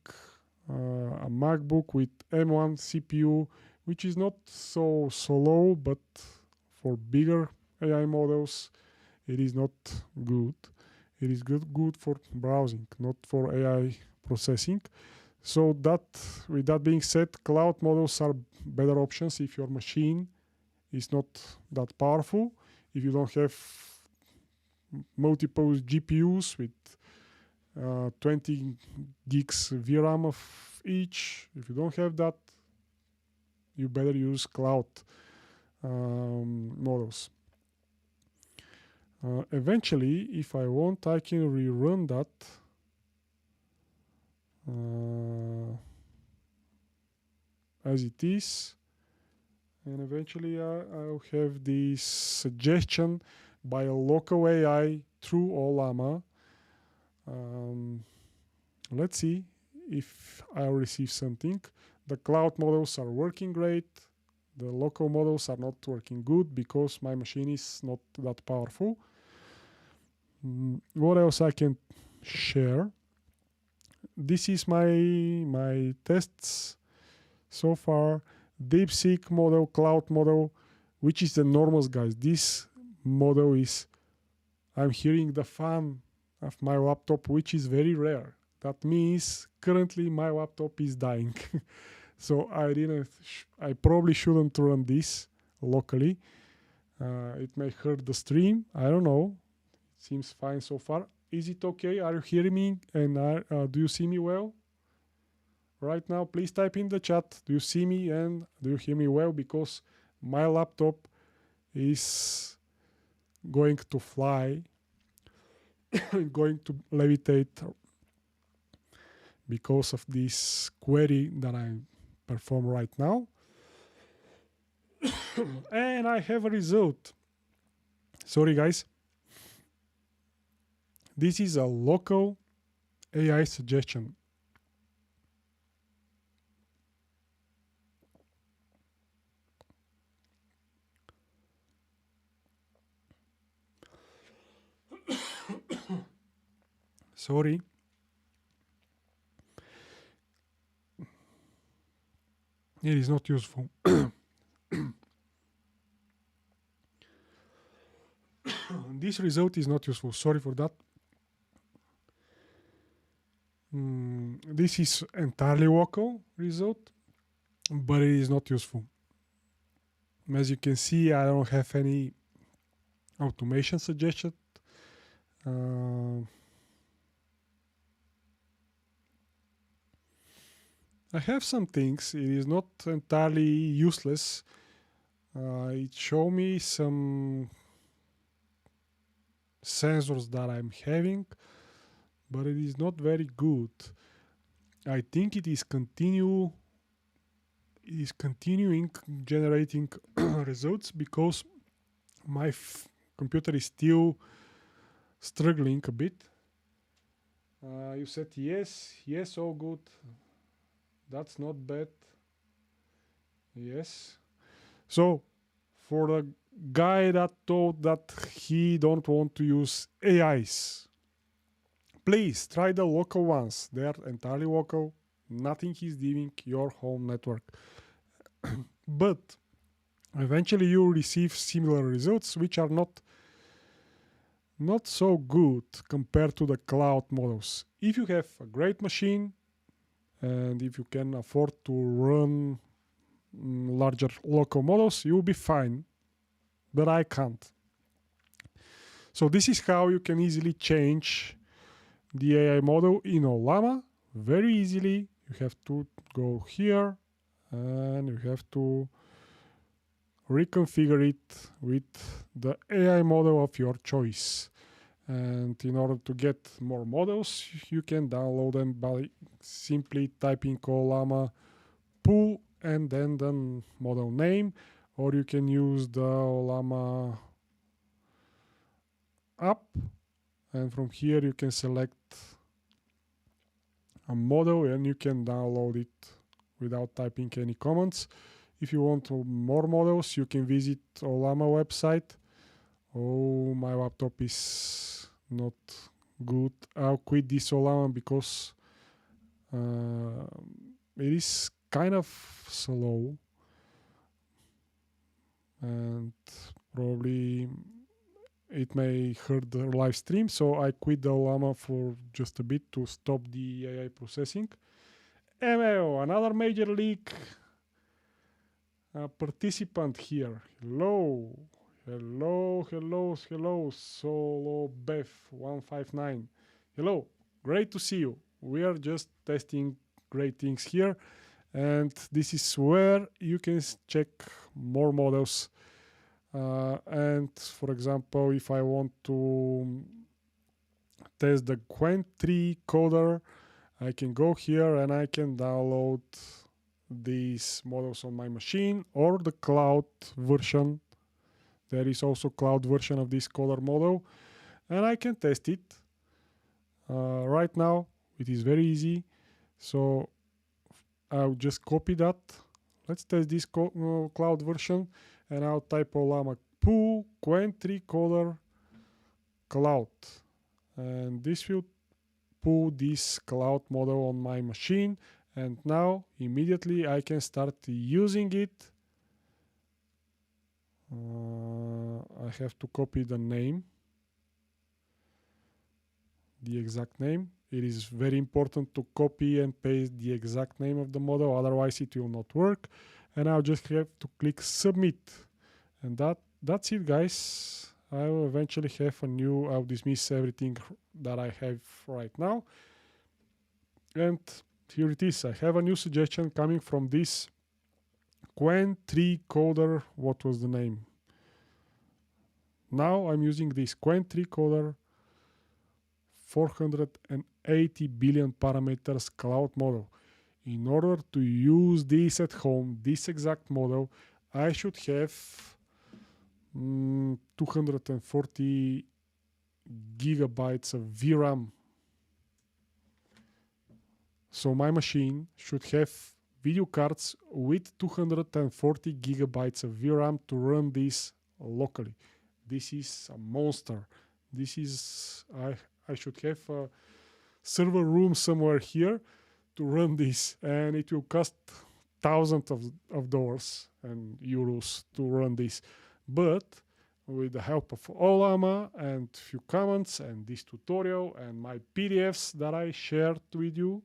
a MacBook with M1 CPU, which is not so slow, but for bigger AI models, it is not good. It is good for browsing, not for AI processing. So that, with that being said, cloud models are better options if your machine is not that powerful. If you don't have multiple GPUs with 20 gigs VRAM of each, if you don't have that, you better use cloud models. Eventually, if I want, I can rerun that as it is, and eventually I'll have this suggestion by a local AI through Ollama. Let's see if I'll receive something. The cloud models are working great. The local models are not working good because my machine is not that powerful. What else I can share? This is my tests so far. DeepSeek model, cloud model, which is enormous, guys. This model is, I'm hearing the fan of my laptop, which is very rare. That means currently my laptop is dying. So I probably shouldn't run this locally. It may hurt the stream. I don't know. Seems fine so far. Is it okay? Are you hearing me? And do you see me well? Right now, please type in the chat. Do you see me and do you hear me well? Because my laptop is going to fly, going to levitate because of this query that I perform right now. And I have a result. Sorry guys. This is a local AI suggestion. Sorry. It is not useful. This result is not useful. Sorry for that. This is entirely local result, but it is not useful. As you can see, I don't have any automation suggested. I have some things. It is not entirely useless. It show me some sensors that I'm having, but it is not very good. I think it is continuing generating results because my computer is still struggling a bit. You said yes, all good. That's not bad. Yes. So, for the guy that thought that he don't want to use AIs, please try the local ones. They are entirely local. Nothing is leaving your home network. But eventually you receive similar results which are not so good compared to the cloud models. If you have a great machine and if you can afford to run larger local models, you'll be fine. But I can't. So this is how you can easily change the AI model in Ollama. Very easily. You have to go here and you have to reconfigure it with the AI model of your choice. And in order to get more models, you can download them by simply typing Ollama pool and then the model name, or you can use the Ollama app, and from here you can select a model and you can download it without typing any commands. If you want more models, you can visit Ollama website. Oh, my laptop is not good. I'll quit this Ollama because it is kind of slow and probably it may hurt the live stream, so I quit the Ollama for just a bit to stop the AI processing. ML, another major league participant here. Hello, Solo Bef 159. Hello, great to see you. We are just testing great things here, and this is where you can check more models. And for example, if I want to test the Qwen 3 coder, I can go here and I can download these models on my machine or the cloud version. There is also cloud version of this coder model, and I can test it. Right now, it is very easy. So I'll just copy that. Let's test this cloud version. And I'll type Ollama pool Qwen 3 coder cloud. And this will pull this cloud model on my machine. And now, immediately, I can start using it. I have to copy the name, the exact name. It is very important to copy and paste the exact name of the model, otherwise it will not work. And I'll just have to click submit. And that's it, guys. I will eventually have I'll dismiss everything that I have right now. And here it is. I have a new suggestion coming from this Qwen 3 coder. What was the name? Now I'm using this Qwen 3 coder 480 billion parameters cloud model. In order to use this at home, this exact model, I should have 240 gigabytes of VRAM. So my machine should have video cards with 240 gigabytes of VRAM to run this locally. This is a monster. This is, I should have a server room somewhere here to run this, and it will cost thousands of dollars and euros to run this. But with the help of Ollama and few comments and this tutorial and my PDFs that I shared with you,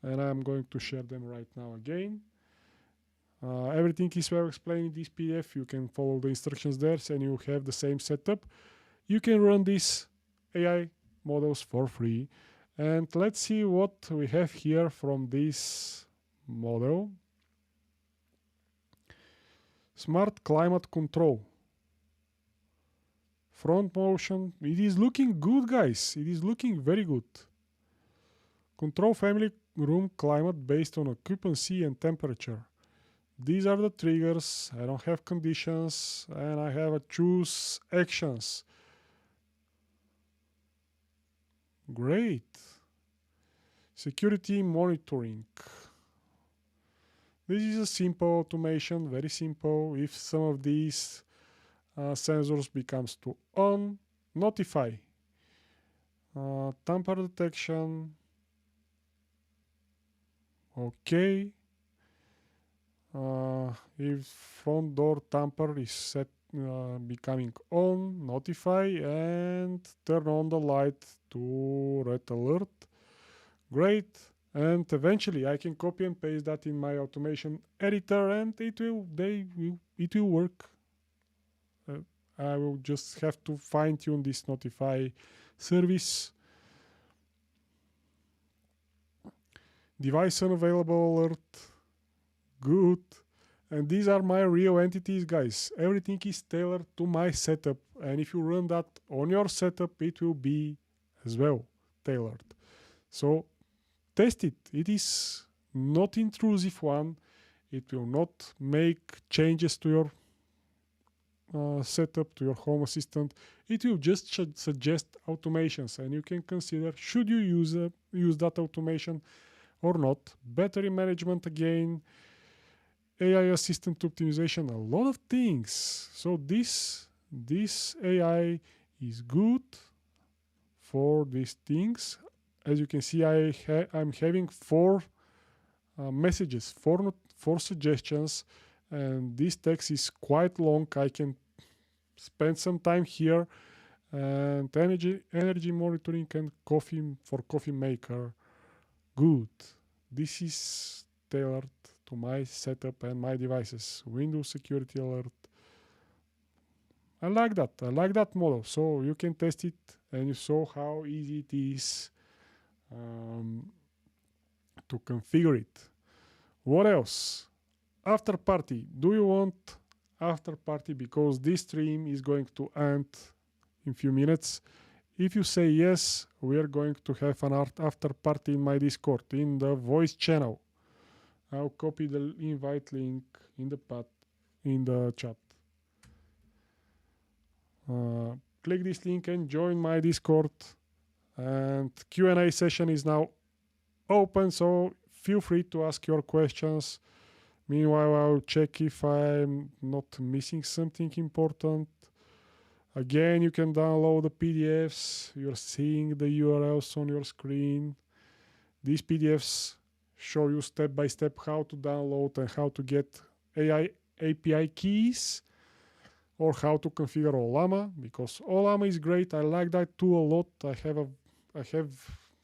and I'm going to share them right now again. Everything is well explained in this PDF. You can follow the instructions there, and you have the same setup. You can run these AI models for free. And let's see what we have here from this model. Smart climate control. Front motion. It is looking good, guys. It is looking very good. Control family room climate based on occupancy and temperature. These are the triggers. I don't have conditions, and I have a choose actions. Great. Security monitoring. This is a simple automation, very simple. If some of these sensors becomes to on, notify. Tamper detection. Okay. If front door tamper is set becoming on, notify and turn on the light to red alert. Great. And eventually I can copy and paste that in my automation editor, and it will work. I will just have to fine tune this notify service. Device unavailable alert. Good. And these are my real entities, guys. Everything is tailored to my setup, and if you run that on your setup, it will be as well tailored. So test it. It is not intrusive one. It will not make changes to your setup, to your home assistant. It will just suggest automations, and you can consider should you use that automation or not. Battery management again, AI assistant optimization, a lot of things. So this AI is good for these things. As you can see, I'm having 4 messages, 4 suggestions, and this text is quite long. I can spend some time here. And energy monitoring and coffee maker. Good. This is tailored to my setup and my devices. Windows security alert. I like that. I like that model. So you can test it, and you saw how easy it is to configure it. What else? After party. Do you want after party? Because this stream is going to end in a few minutes. If you say yes, we are going to have an after party in my Discord, in the voice channel. I'll copy the invite link in the chat. Click this link and join my Discord. And Q&A session is now open, so feel free to ask your questions. Meanwhile, I'll check if I'm not missing something important. Again, you can download the PDFs. You're seeing the URLs on your screen. These PDFs show you step by step how to download and how to get AI API keys, or how to configure Ollama, because Ollama is great. I like that tool a lot. I have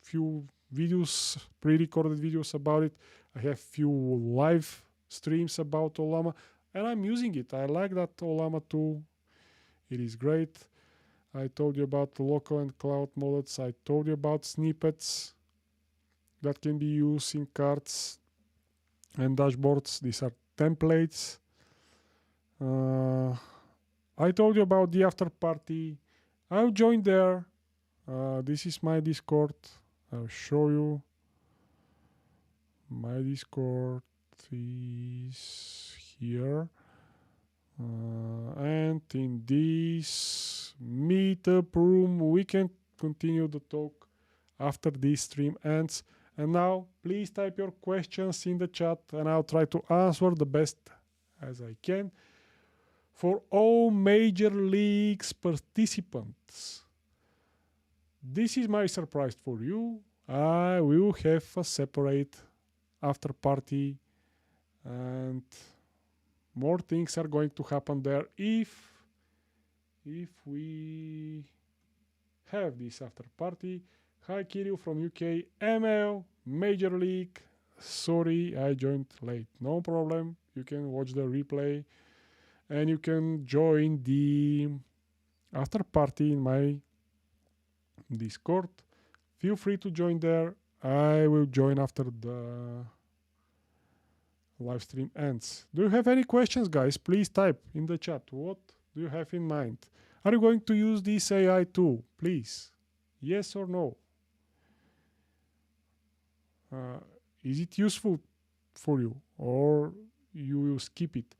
few videos, pre-recorded videos about it. I have few live streams about Ollama, and I'm using it. I like that Ollama tool. It is great. I told you about the local and cloud models. I told you about snippets that can be used in cards and dashboards. These are templates. I told you about the after party. I'll join there. This is my Discord. I'll show you. My Discord is here. And in this meetup room, we can continue the talk after this stream ends. And now, please type your questions in the chat, and I'll try to answer the best as I can. For all Major Leagues participants, this is my surprise for you. I will have a separate after party, and more things are going to happen there if we have this after party. Hi Kirill from UK, ML, Major League. Sorry, I joined late. No problem. You can watch the replay and you can join the after party in my Discord. Feel free to join there. I will join after the live stream ends. Do you have any questions, guys? Please type in the chat. What do you have in mind? Are you going to use this AI tool? Please. Yes or no? Is it useful for you, or you will skip it?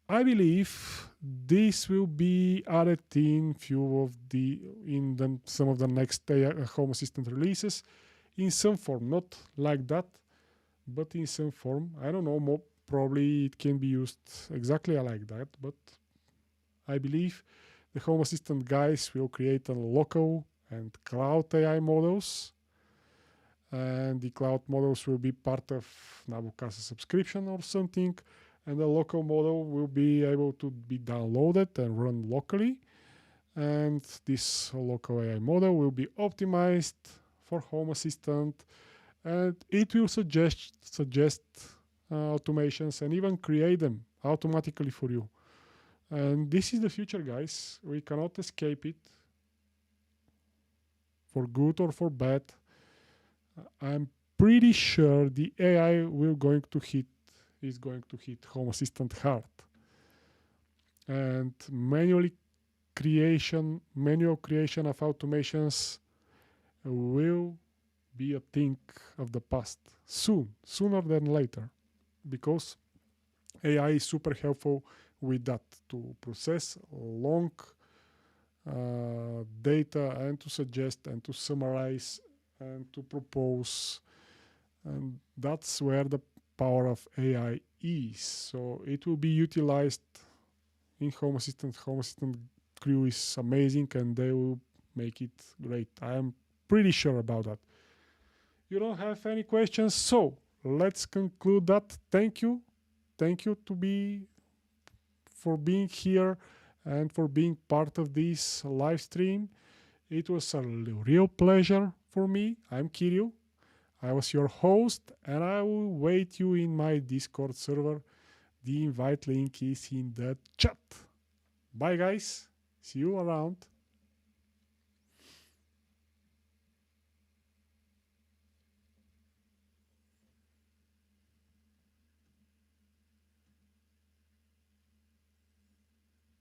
I believe this will be added in some of the next Home Assistant releases in some form, not like that, but in some form. I don't know, probably it can be used exactly like that, but I believe the Home Assistant guys will create a local and cloud AI models, and the cloud models will be part of Nabucasa subscription or something, and the local model will be able to be downloaded and run locally, and this local AI model will be optimized for Home Assistant, and it will suggest automations and even create them automatically for you. And this is the future, guys. We cannot escape it, for good or for bad. I'm pretty sure the AI is going to hit Home Assistant hard. And manual creation of automations will be a thing of the past sooner than later, because AI is super helpful with that, to process long data and to suggest and to summarize and to propose, and that's where the power of AI is. So it will be utilized in Home Assistant. Home Assistant crew is amazing and they will make it great. I am pretty sure about that. You don't have any questions, so let's conclude that. Thank you for being here and for being part of this live stream. It was a real pleasure for me. I'm Kirill. I was your host, and I will wait you in my Discord server. The invite link is in the chat. Bye, guys. See you around.